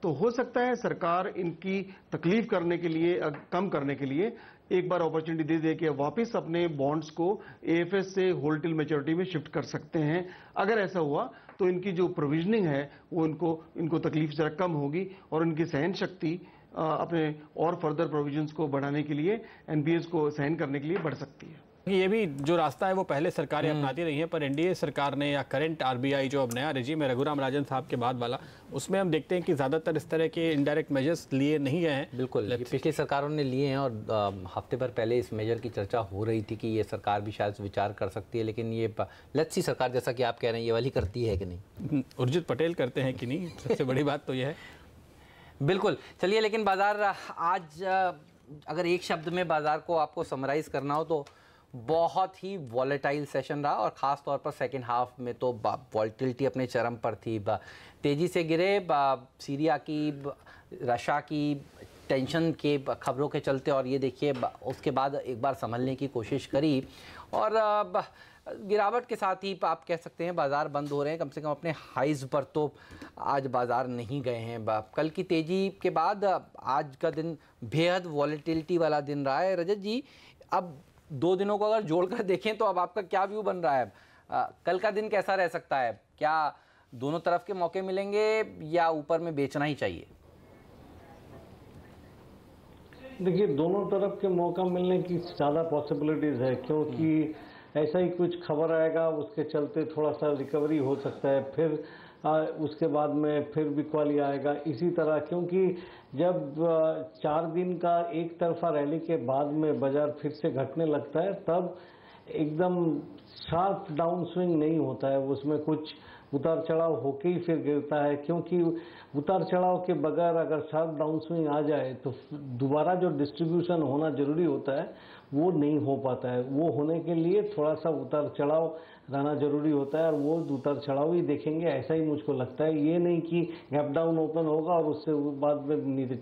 तो हो सकता है सरकार इनकी तकलीफ करने के लिए, कम करने के लिए एक बार अपॉर्चुनिटी दे दे कि वापस अपने बॉन्ड्स को AFS से होल्ड टिल मैच्योरिटी में शिफ्ट कर सकते हैं। अगर ऐसा हुआ तो इनकी जो प्रोविजनिंग है वो इनको तकलीफ जरा कम होगी और इनकी सहन शक्ति अपने और फर्दर प्रोविजंस को बढ़ाने के लिए, NPAs को सहन करने के लिए बढ़ सकती है। ये भी जो रास्ता है वो पहले सरकारें अपनाती रही हैं, पर NDA सरकार ने या करंट RBI जो अब नया रेजिम है रघुराम राजन साहब के बाद वाला, उसमें हम देखते हैं कि ज़्यादातर इस तरह के इनडायरेक्ट मेजर्स लिए नहीं गए हैं। बिल्कुल, ये पिछली सरकारों ने लिए हैं और हफ्ते भर पहले इस मेजर की चर्चा हो रही थी कि ये सरकार भी शायद विचार कर सकती है, लेकिन ये लेट्स सी सरकार, जैसा कि आप कह रहे हैं, ये वाली करती है कि नहीं, उर्जित पटेल करते हैं कि नहीं, सबसे बड़ी बात तो यह है। बिल्कुल। चलिए, लेकिन बाजार आज अगर एक शब्द में बाजार को आपको समराइज करना हो तो बहुत ही वॉलेटाइल सेशन रहा, और ख़ास तौर पर सेकेंड हाफ में तो वॉलेटिलिटी अपने चरम पर थी। तेज़ी से गिरे, सीरिया की, रशिया की टेंशन के खबरों के चलते, और ये देखिए उसके बाद एक बार संभलने की कोशिश करी और गिरावट के साथ ही आप कह सकते हैं बाज़ार बंद हो रहे हैं। कम से कम अपने हाइज़ पर तो आज बाज़ार नहीं गए हैं। कल की तेज़ी के बाद आज का दिन बेहद वॉलेटिलिटी वाला दिन रहा है। रजत जी, अब 2 दिनों को अगर जोड़कर देखें तो अब आपका क्या व्यू बन रहा है? कल का दिन कैसा रह सकता है? क्या दोनों तरफ के मौके मिलेंगे या ऊपर में बेचना ही चाहिए? देखिए, दोनों तरफ के मौका मिलने की ज़्यादा पॉसिबिलिटीज़ है, क्योंकि ऐसा ही कुछ खबर आएगा, उसके चलते थोड़ा सा रिकवरी हो सकता है, फिर उसके बाद में फिर बिकवाली आएगा इसी तरह। क्योंकि जब 4 दिन का एक तरफा रैली के बाद में बाजार फिर से घटने लगता है, तब एकदम शार्प डाउन स्विंग नहीं होता है, उसमें कुछ उतार चढ़ाव होके ही फिर गिरता है। क्योंकि उतार चढ़ाव के बगैर अगर शार्प डाउन स्विंग आ जाए तो दोबारा जो डिस्ट्रीब्यूशन होना जरूरी होता है वो नहीं हो पाता है। वो होने के लिए थोड़ा सा उतार चढ़ाव रहना जरूरी होता है, और वो उतार चढ़ाव ही देखेंगे, ऐसा ही मुझको लगता है। ये नहीं कि गैप डाउन ओपन होगा और उससे बाद में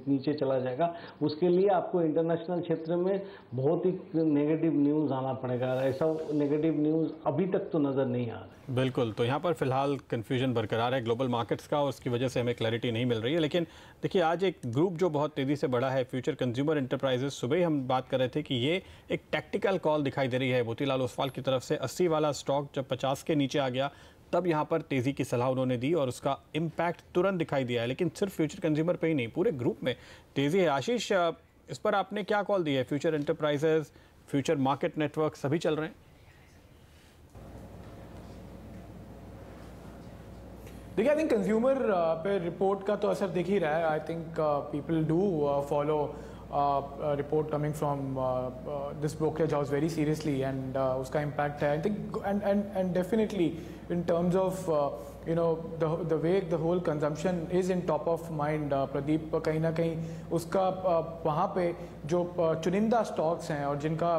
नीचे चला जाएगा। उसके लिए आपको इंटरनेशनल क्षेत्र में बहुत ही नेगेटिव न्यूज़ आना पड़ेगा। ऐसा नेगेटिव न्यूज़ अभी तक तो नज़र नहीं आ रहा है। बिल्कुल, तो यहाँ पर फिलहाल कन्फ्यूजन बरकरार है ग्लोबल मार्केट्स का, और उसकी वजह से हमें क्लैरिटी नहीं मिल रही है। लेकिन देखिए, आज एक ग्रुप जो बहुत तेज़ी से बढ़ा है, फ्यूचर कंज्यूमर एंटरप्राइजेस, सुबह ही हम बात कर रहे थे कि ये एक टैक्टिकल कॉल दिखाई दे रही है मोतीलाल ओसवाल की तरफ से। 80 वाला स्टॉक जब 50 के नीचे आ गया तब यहाँ पर तेज़ी की सलाह उन्होंने दी और उसका इम्पैक्ट तुरंत दिखाई दिया है। लेकिन सिर्फ फ्यूचर कंज्यूमर पे ही नहीं, पूरे ग्रुप में तेज़ी है। आशीष, इस पर आपने क्या कॉल दी है? Future enterprises, future market network सभी चल रहे हैं? देखिए, आई थिंक कंज्यूमर पे रिपोर्ट का तो असर दिख ही रहा है। I think people do follow report coming from this brokerage house very seriously, and उसका इम्पैक्ट है I think, and definitely in terms of you know the way the whole consumption is in top of mind. Pradeep, कहीं ना कहीं उसका वहाँ पे जो चुनिंदा स्टॉक्स हैं और जिनका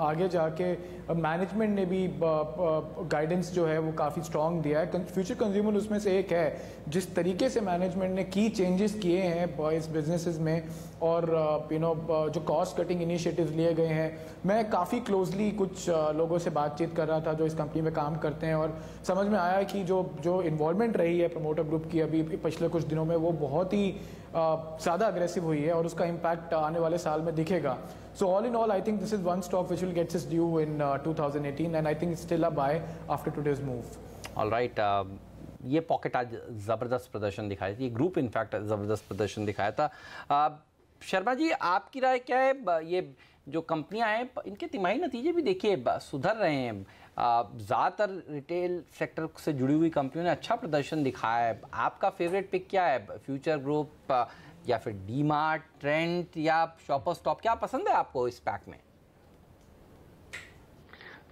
आगे जाके मैनेजमेंट ने भी गाइडेंस जो है वो काफ़ी स्ट्रॉन्ग दिया है। फ्यूचर कंज्यूमर उसमें से एक है। जिस तरीके से मैनेजमेंट ने की चेंजेस किए हैं इस बिजनेसेस में, और जो कॉस्ट कटिंग इनिशिएटिव्स लिए गए हैं, मैं काफ़ी क्लोजली कुछ लोगों से बातचीत कर रहा था जो इस कंपनी में काम करते हैं, और समझ में आया कि जो इन्वॉल्वमेंट रही है प्रमोटर ग्रुप की अभी पिछले कुछ दिनों में, वो बहुत ही ज़्यादा अग्रेसिव हुई है और उसका इम्पैक्ट आने वाले साल में दिखेगा। So all in all, I think this is one stock which will gets its due in 2018, and I think it's still a buy after today's move. All right, ये पॉकेट आज ज़बरदस्त प्रदर्शन दिखाई थी, ये ग्रुप इनफैक्ट ज़बरदस्त प्रदर्शन दिखाया था। शर्मा जी, आपकी राय क्या है? ये जो कंपनियां हैं इनके तिमाही नतीजे भी देखिए सुधर रहे हैं, ज़्यादातर रिटेल सेक्टर से जुड़ी हुई कंपनियों ने अच्छा प्रदर्शन दिखाया है। आपका फेवरेट पिक क्या है? फ्यूचर ग्रुप या फिर डी मार्ट, ट्रेंड या शॉपर स्टॉप, क्या पसंद है आपको इस पैक में?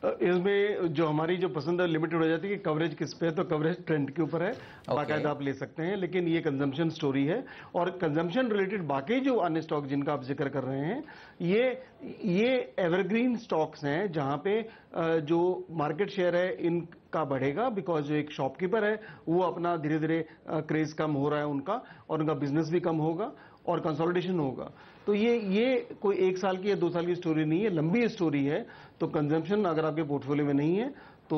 इसमें जो हमारी जो पसंद है लिमिटेड हो जाती है कि कवरेज किस पे है, तो कवरेज ट्रेंड के ऊपर है, बाकायदा आप ले सकते हैं। लेकिन ये कंजम्पशन स्टोरी है, और कंजम्पशन रिलेटेड बाकी जो अन्य स्टॉक जिनका आप जिक्र कर रहे हैं, ये एवरग्रीन स्टॉक्स हैं जहां पे जो मार्केट शेयर है इनका बढ़ेगा, बिकॉज जो एक शॉपकीपर है वो अपना धीरे धीरे क्रेज कम हो रहा है उनका, और उनका बिजनेस भी कम होगा और कंसोलिडेशन होगा। तो ये कोई 1 साल की या 2 साल की स्टोरी नहीं है, लंबी स्टोरी है। तो कंजम्पशन अगर आपके पोर्टफोलियो में नहीं है तो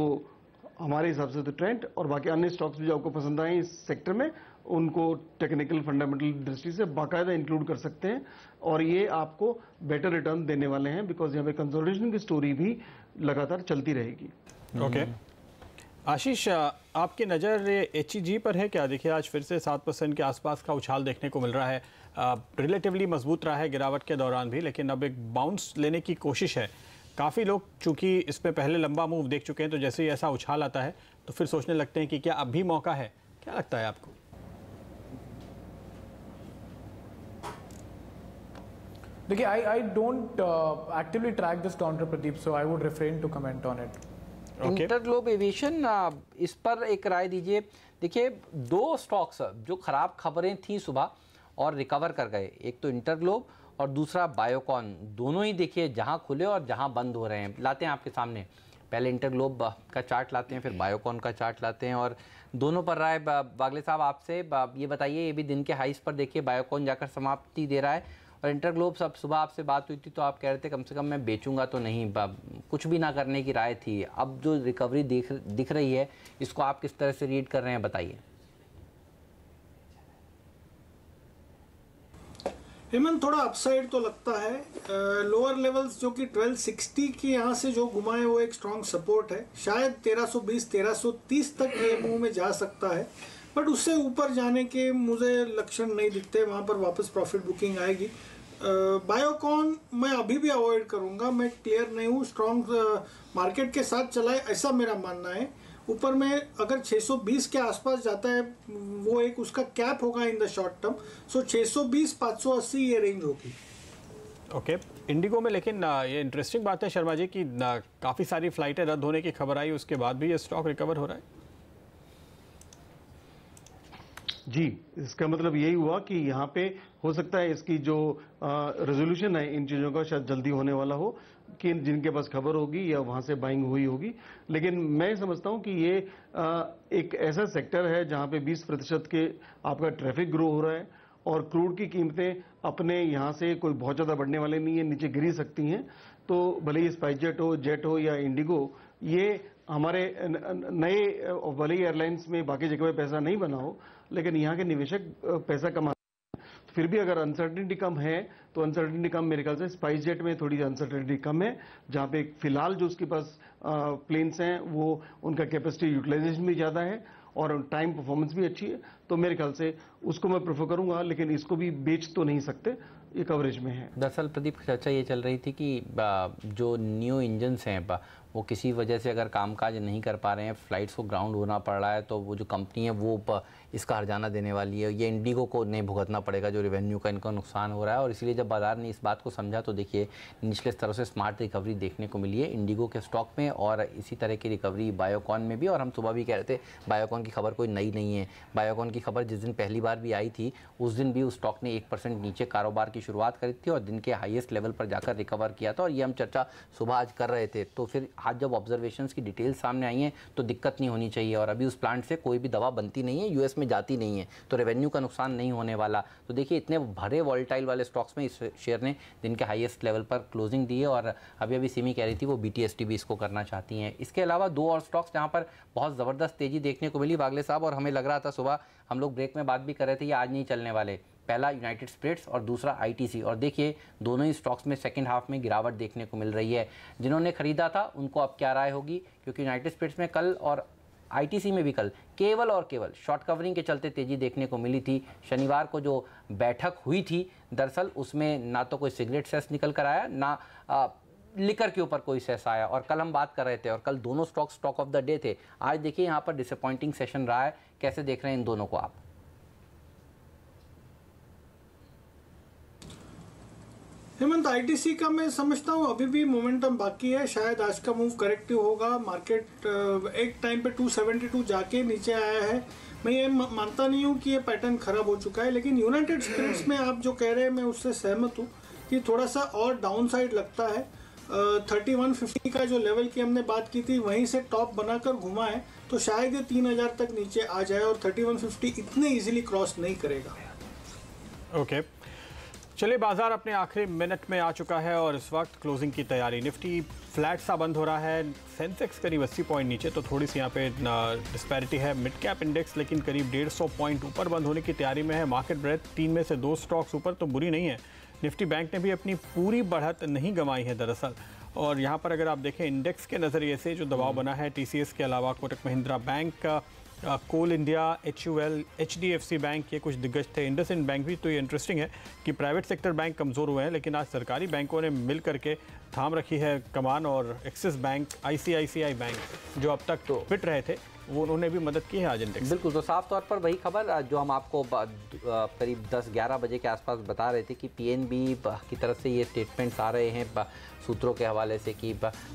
हमारे हिसाब से तो ट्रेंड और बाकी अन्य स्टॉक्स भी जो आपको पसंद आए इस सेक्टर में, उनको टेक्निकल फंडामेंटल दृष्टि से बाकायदा इंक्लूड कर सकते हैं, और ये आपको बेटर रिटर्न देने वाले हैं, बिकॉज यहाँ पे कंसोलिडेशन की स्टोरी भी लगातार चलती रहेगी। ओके आशीष, आपकी नज़र HEG पर है क्या? देखिए आज फिर से 7% के आसपास का उछाल देखने को मिल रहा है, रिलेटिवली मजबूत रहा है गिरावट के दौरान भी, लेकिन अब एक बाउंस लेने की कोशिश है। काफ़ी लोग चूंकि इसमें पहले लंबा मूव देख चुके हैं, तो जैसे ही ऐसा उछाल आता है तो फिर सोचने लगते हैं कि क्या अब भी मौका है? क्या लगता है आपको? देखिए, I don't actively track this counter Pradeep, so I would refrain to comment on it. InterGlobe Aviation, इस पर एक राय दीजिए। देखिए 2 स्टॉक्स जो खराब खबरें थी सुबह और रिकवर कर गए, एक तो इंटरग्लोब और दूसरा बायोकॉन, दोनों ही देखिए जहां खुले और जहां बंद हो रहे हैं। लाते हैं आपके सामने, पहले इंटरग्लोब का चार्ट लाते हैं, फिर बायोकॉन का चार्ट लाते हैं, और दोनों पर राय वागले साहब आपसे ये बताइए। ये भी दिन के हाईस पर देखिए बायोकॉन जाकर समाप्ति दे रहा है, और इंटरग्लोब सब सुबह आपसे बात हुई थी तो आप कह रहे थे कम से कम मैं बेचूंगा तो नहीं, कुछ भी ना करने की राय थी। अब जो रिकवरी दिख रही है, इसको आप किस तरह से रीड कर रहे हैं, बताइए। हेमंत, थोड़ा अपसाइड तो लगता है। लोअर लेवल्स जो कि 1260 के यहाँ से जो घुमाए वो एक स्ट्रॉन्ग सपोर्ट है, शायद 1320 1330 तक ये मूव में जा सकता है, बट उससे ऊपर जाने के मुझे लक्षण नहीं दिखते। वहाँ पर वापस प्रॉफिट बुकिंग आएगी। बायोकॉन मैं अभी भी अवॉइड करूँगा, मैं क्लियर नहीं हूँ। स्ट्रॉन्ग मार्केट के साथ चलाए ऐसा मेरा मानना है। ऊपर में अगर 620 के आसपास जाता है, वो एक उसका कैप होगा इन द शॉर्ट टर्म। सो 620 580 ये रेंज होगी। ओके इंडिगो में, लेकिन ये इंटरेस्टिंग बात है शर्मा जी कि काफ़ी सारी फ्लाइटें रद्द होने की खबर आई, उसके बाद भी ये स्टॉक रिकवर हो रहा है। जी, इसका मतलब यही हुआ कि यहाँ पे हो सकता है इसकी जो रेजोल्यूशन है इन चीज़ों का शायद जल्दी होने वाला हो, कि जिनके पास खबर होगी या वहाँ से बाइंग हुई होगी। लेकिन मैं समझता हूँ कि ये एक ऐसा सेक्टर है जहाँ पे 20% के आपका ट्रैफिक ग्रो हो रहा है, और क्रूड की कीमतें अपने यहाँ से कोई बहुत ज़्यादा बढ़ने वाले नहीं है, नीचे गिर सकती हैं। तो भले ही स्पाइसजेट हो, जेट हो या इंडिगो, ये हमारे नए, भले ही एयरलाइंस में बाकी जगह पे पैसा नहीं बना हो, लेकिन यहाँ के निवेशक पैसा कमा, फिर भी अगर अनसर्टेनिटी कम है तो अनसर्टेनिटी कम मेरे ख्याल से स्पाइस जेट में थोड़ी अनसर्टेनिटी कम है, जहाँ पे फिलहाल जो उसके पास प्लेन्स हैं वो उनका कैपेसिटी यूटिलाइजेशन भी ज़्यादा है और टाइम परफॉर्मेंस भी अच्छी है। तो मेरे ख्याल से उसको मैं प्रेफर करूंगा, लेकिन इसको भी बेच तो नहीं सकते, ये कवरेज में है। दरअसल प्रदीप चर्चा ये चल रही थी कि जो न्यू इंजन्स हैं वो किसी वजह से अगर कामकाज नहीं कर पा रहे हैं, फ्लाइट्स को ग्राउंड होना पड़ रहा है, तो वो जो कंपनी है वो इसका हर्जाना देने वाली है। ये इंडिगो को नहीं भुगतना पड़ेगा जो रेवेन्यू का इनका नुकसान हो रहा है, और इसलिए जब बाजार ने इस बात को समझा तो देखिए निचले स्तरों से स्मार्ट रिकवरी देखने को मिली है इंडिगो के स्टॉक में, और इसी तरह की रिकवरी बायोकॉन में भी। और हम सुबह भी कह रहे थे बायोकॉन की खबर कोई नई नहीं है। बायोकॉन की खबर जिस दिन पहली बार भी आई थी उस दिन भी उस स्टॉक ने 1% नीचे कारोबार की शुरुआत करी थी और दिन के हाईएस्ट लेवल पर जाकर रिकवर किया था, और ये हम चर्चा सुबह आज कर रहे थे। तो फिर आज जब ऑब्जर्वेशन की डिटेल्स सामने आई हैं तो दिक्कत नहीं होनी चाहिए, और अभी उस प्लांट से कोई भी दवा बनती नहीं है, यूएस में जाती नहीं है, तो रेवेन्यू का नुकसान नहीं होने वाला। तो देखिए इतने भरे वॉलेटाइल वाले स्टॉक्स में इस शेयर ने दिन के हाईएस्ट लेवल पर क्लोजिंग दी है, और अभी सिमी कह रही थी वो BTST भी इसको करना चाहती हैं। इसके अलावा 2 और स्टॉक्स जहां पर बहुत ज़बरदस्त तेजी देखने को मिली वागले साहब, और हमें लग रहा था सुबह हम लोग ब्रेक में बात भी कर रहे थे ये आज नहीं चलने वाले। पहला यूनाइटेड स्पिरिट्स और दूसरा ITC, और देखिए दोनों ही स्टॉक्स में सेकंड हाफ में गिरावट देखने को मिल रही है। जिन्होंने खरीदा था उनको अब क्या राय होगी, क्योंकि यूनाइटेड स्पिरिट्स में कल और आईटीसी में भी कल केवल और केवल शॉर्ट कवरिंग के चलते तेजी देखने को मिली थी। शनिवार को जो बैठक हुई थी दरअसल उसमें ना तो कोई सिगरेट सेस निकल कर आया, ना लिकर के ऊपर कोई सेस आया, और कल हम बात कर रहे थे और कल दोनों स्टॉक ऑफ द डे थे। आज देखिए यहाँ पर डिसअपॉइंटिंग सेशन रहा है। कैसे देख रहे हैं इन दोनों को आप? हेमंत, आईटीसी का मैं समझता हूँ अभी भी मोमेंटम बाकी है। शायद आज का मूव करेक्टिव होगा। मार्केट एक टाइम पे 272 जाके नीचे आया है। मैं ये मानता नहीं हूँ कि ये पैटर्न खराब हो चुका है, लेकिन यूनाइटेड स्पिरिट्स में आप जो कह रहे हैं मैं उससे सहमत हूँ कि थोड़ा सा और डाउन साइड लगता है। 3150 का जो लेवल की हमने बात की थी वहीं से टॉप बनाकर घुमा है, तो शायद ये 3000 तक नीचे आ जाए और 3150 इतने इजीली क्रॉस नहीं करेगा। ओके, चलिए बाजार अपने आखिरी मिनट में आ चुका है और इस वक्त क्लोजिंग की तैयारी। निफ्टी फ्लैट सा बंद हो रहा है, सेंसेक्स करीब 80 पॉइंट नीचे, तो थोड़ी सी यहाँ पे डिस्पैरिटी है। मिड कैप इंडेक्स लेकिन करीब 150 पॉइंट ऊपर बंद होने की तैयारी में है। मार्केट ब्रेथ 3 में से 2 स्टॉक्स ऊपर तो बुरी नहीं है। निफ्टी बैंक ने भी अपनी पूरी बढ़त नहीं गंवाई है दरअसल, और यहाँ पर अगर आप देखें इंडेक्स के नज़रिए से जो दबाव बना है टीसीएस के अलावा कोटक महिंद्रा बैंक, कोल इंडिया, HUL, HDFC बैंक, ये कुछ दिग्गज थे। इंडसइंड बैंक भी। तो ये इंटरेस्टिंग है कि प्राइवेट सेक्टर बैंक कमज़ोर हुए हैं लेकिन आज सरकारी बैंकों ने मिल करके थाम रखी है कमान, और एक्सिस बैंक, ICICI बैंक जो अब तक तो फिट रहे थे वो उन्होंने भी मदद की है आज इंडेक्स। बिल्कुल, तो साफ तौर पर वही खबर जो हम आपको करीब 10-11 बजे के आसपास बता रहे थे कि PNB की तरफ से ये स्टेटमेंट्स आ रहे हैं सूत्रों के हवाले से कि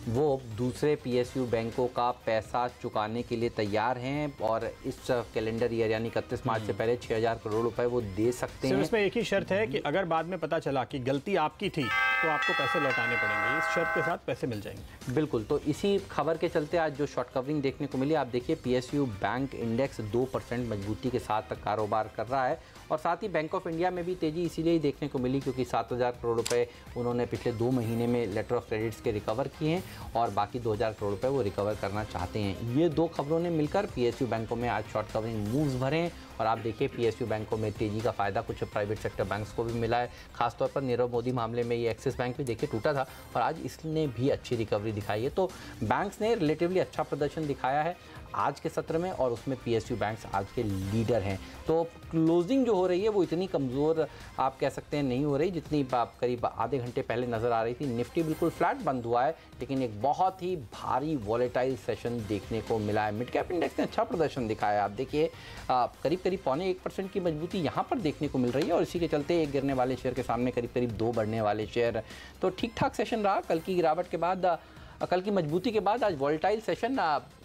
वो दूसरे PSU बैंकों का पैसा चुकाने के लिए तैयार हैं और इस कैलेंडर ईयर यानी 31 मार्च से पहले 6000 करोड़ रुपए वो दे सकते हैं। इसमें एक ही शर्त है कि अगर बाद में पता चला कि गलती आपकी थी तो आपको पैसे लौटाने पड़ेंगे। इस शर्त के साथ पैसे मिल जाएंगे। बिल्कुल, तो इसी खबर के चलते आज जो शॉर्ट कवरिंग देखने को मिली, आप देखिए PSU बैंक इंडेक्स 2% मजबूती के साथ कारोबार कर रहा है, और साथ ही बैंक ऑफ इंडिया में भी तेजी इसीलिए ही देखने को मिली क्योंकि 7000 करोड़ रुपए उन्होंने पिछले 2 महीने में लेटर ऑफ क्रेडिट्स के रिकवर किए हैं और बाकी 2000 करोड़ रुपए वो रिकवर करना चाहते हैं। ये 2 खबरों ने मिलकर PSU बैंकों में आज शॉर्ट कवरिंग मूव्स भरे हैं, और आप देखिए PSU बैंकों में तेजी का फायदा कुछ प्राइवेट सेक्टर बैंक्स को भी मिला है। खासतौर पर नीरव मोदी मामले में ये एक्सिस बैंक भी देखिए टूटा था और आज इसने भी अच्छी रिकवरी दिखाई है। तो बैंक्स ने रिलेटिवली अच्छा प्रदर्शन दिखाया है आज के सत्र में, और उसमें PSU बैंक्स आज के लीडर हैं। तो क्लोजिंग जो हो रही है वो इतनी कमज़ोर आप कह सकते हैं नहीं हो रही जितनी करीब आधे घंटे पहले नज़र आ रही थी। निफ्टी बिल्कुल फ्लैट बंद हुआ है लेकिन एक बहुत ही भारी वॉलेटाइल सेशन देखने को मिला है। मिड कैप इंडेक्स ने अच्छा प्रदर्शन दिखाया। आप देखिए करीब 0.25% की मजबूती यहाँ पर देखने को मिल रही है, और इसी के चलते एक गिरने वाले शेयर के सामने करीब 2 बढ़ने वाले शेयर। तो ठीक ठाक सेशन रहा। कल की गिरावट के बाद, कल की मजबूती के बाद आज वॉलेटाइल सेशन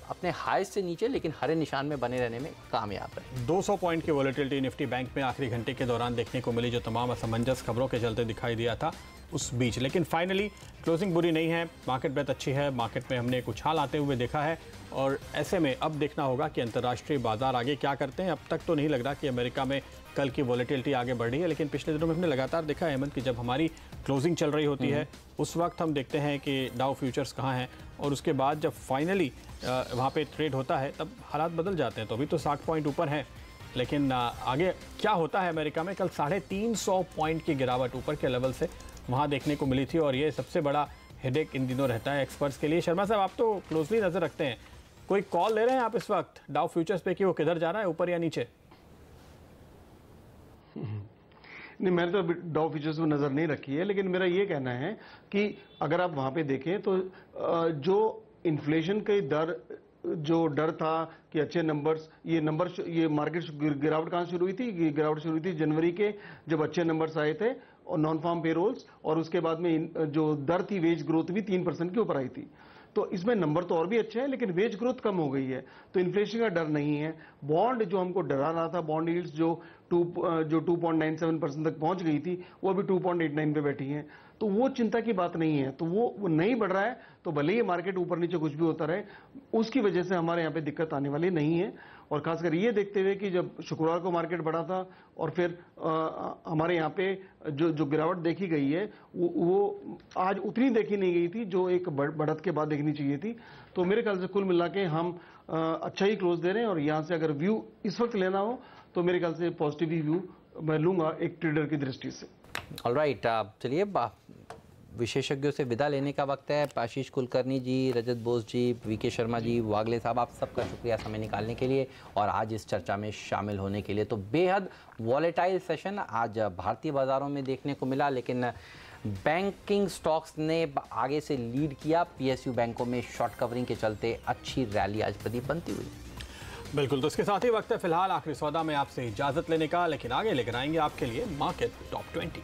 अपने हाई से नीचे लेकिन हरे निशान में बने रहने में कामयाब है। 200 पॉइंट की वॉलेटिलिटी निफ्टी बैंक में आखिरी घंटे के दौरान देखने को मिली, जो तमाम असमंजस खबरों के चलते दिखाई दिया था उस बीच। लेकिन फाइनली क्लोजिंग बुरी नहीं है, मार्केट ब्रेथ अच्छी है। मार्केट में हमने एक उछाल आते हुए देखा है, और ऐसे में अब देखना होगा कि अंतर्राष्ट्रीय बाजार आगे क्या करते हैं। अब तक तो नहीं लग रहा कि अमेरिका में कल की वॉलेटिलिटी आगे बढ़ रही है, लेकिन पिछले दिनों में हमने लगातार देखा है हेमंत कि जब हमारी क्लोजिंग चल रही होती है उस वक्त हम देखते हैं कि डाउ फ्यूचर्स कहाँ हैं, और उसके बाद जब फाइनली वहाँ पे ट्रेड होता है तब हालात बदल जाते हैं। तो अभी तो 60 पॉइंट ऊपर हैं, लेकिन आगे क्या होता है अमेरिका में। कल 350 पॉइंट की गिरावट ऊपर के लेवल से वहाँ देखने को मिली थी, और ये सबसे बड़ा हेडेक इन दिनों रहता है एक्सपर्ट्स के लिए। शर्मा साहब, आप तो क्लोजली नज़र रखते हैं, कोई कॉल ले रहे हैं आप इस वक्त डाउ फ्यूचर्स पे कि वो किधर जा रहा है, ऊपर या नीचे? नहीं, मैंने तो अभी डाउ फ्यूचर्स में नज़र नहीं रखी है, लेकिन मेरा ये कहना है कि अगर आप वहाँ पे देखें तो जो इन्फ्लेशन की दर, जो डर था कि अच्छे नंबर्स, ये मार्केट गिरावट कहाँ शुरू हुई थी? गिरावट शुरू हुई थी जनवरी के, जब अच्छे नंबर्स आए थे और नॉन फार्म पेरोल्स, और उसके बाद में जो दर थी वेज ग्रोथ भी 3% के ऊपर आई थी। तो इसमें नंबर तो और भी अच्छे हैं लेकिन वेज ग्रोथ कम हो गई है, तो इन्फ्लेशन का डर नहीं है। बॉन्ड जो हमको डरा रहा था, बॉन्ड यील्ड्स जो 2.97% तक पहुंच गई थी, वो अभी 2.89 पे बैठी हैं, तो वो चिंता की बात नहीं है। तो वो नहीं बढ़ रहा है, तो भले ही मार्केट ऊपर नीचे कुछ भी होता रहे, उसकी वजह से हमारे यहाँ पे दिक्कत आने वाली नहीं है। और खासकर ये देखते हुए कि जब शुक्रवार को मार्केट बढ़ा था और फिर हमारे यहाँ पे जो गिरावट देखी गई है वो आज उतनी देखी नहीं गई थी जो एक बढ़त के बाद देखनी चाहिए थी। तो मेरे ख्याल से कुल मिला के हम अच्छा ही क्लोज दे रहे हैं, और यहाँ से अगर व्यू इस वक्त लेना हो तो मेरे ख्याल से पॉजिटिव ही व्यू मैं लूंगा एक ट्रेडर की दृष्टि से। ऑलराइट, चलिए विशेषज्ञों से विदा लेने का वक्त है। आशीष कुलकर्णी जी, रजत बोस जी, वीके शर्मा जी, वागले साहब, आप सबका शुक्रिया समय निकालने के लिए और आज इस चर्चा में शामिल होने के लिए। तो बेहद वॉलेटाइल सेशन आज भारतीय बाज़ारों में देखने को मिला, लेकिन बैंकिंग स्टॉक्स ने आगे से लीड किया। PSU बैंकों में शॉर्ट कवरिंग के चलते अच्छी रैली आज प्रदीप बनती हुई। बिल्कुल, तो इसके साथ ही वक्त है फिलहाल आखिरी सौदा में आपसे इजाजत लेने का, लेकिन आगे लेकर आएंगे आपके लिए मार्केट टॉप 20।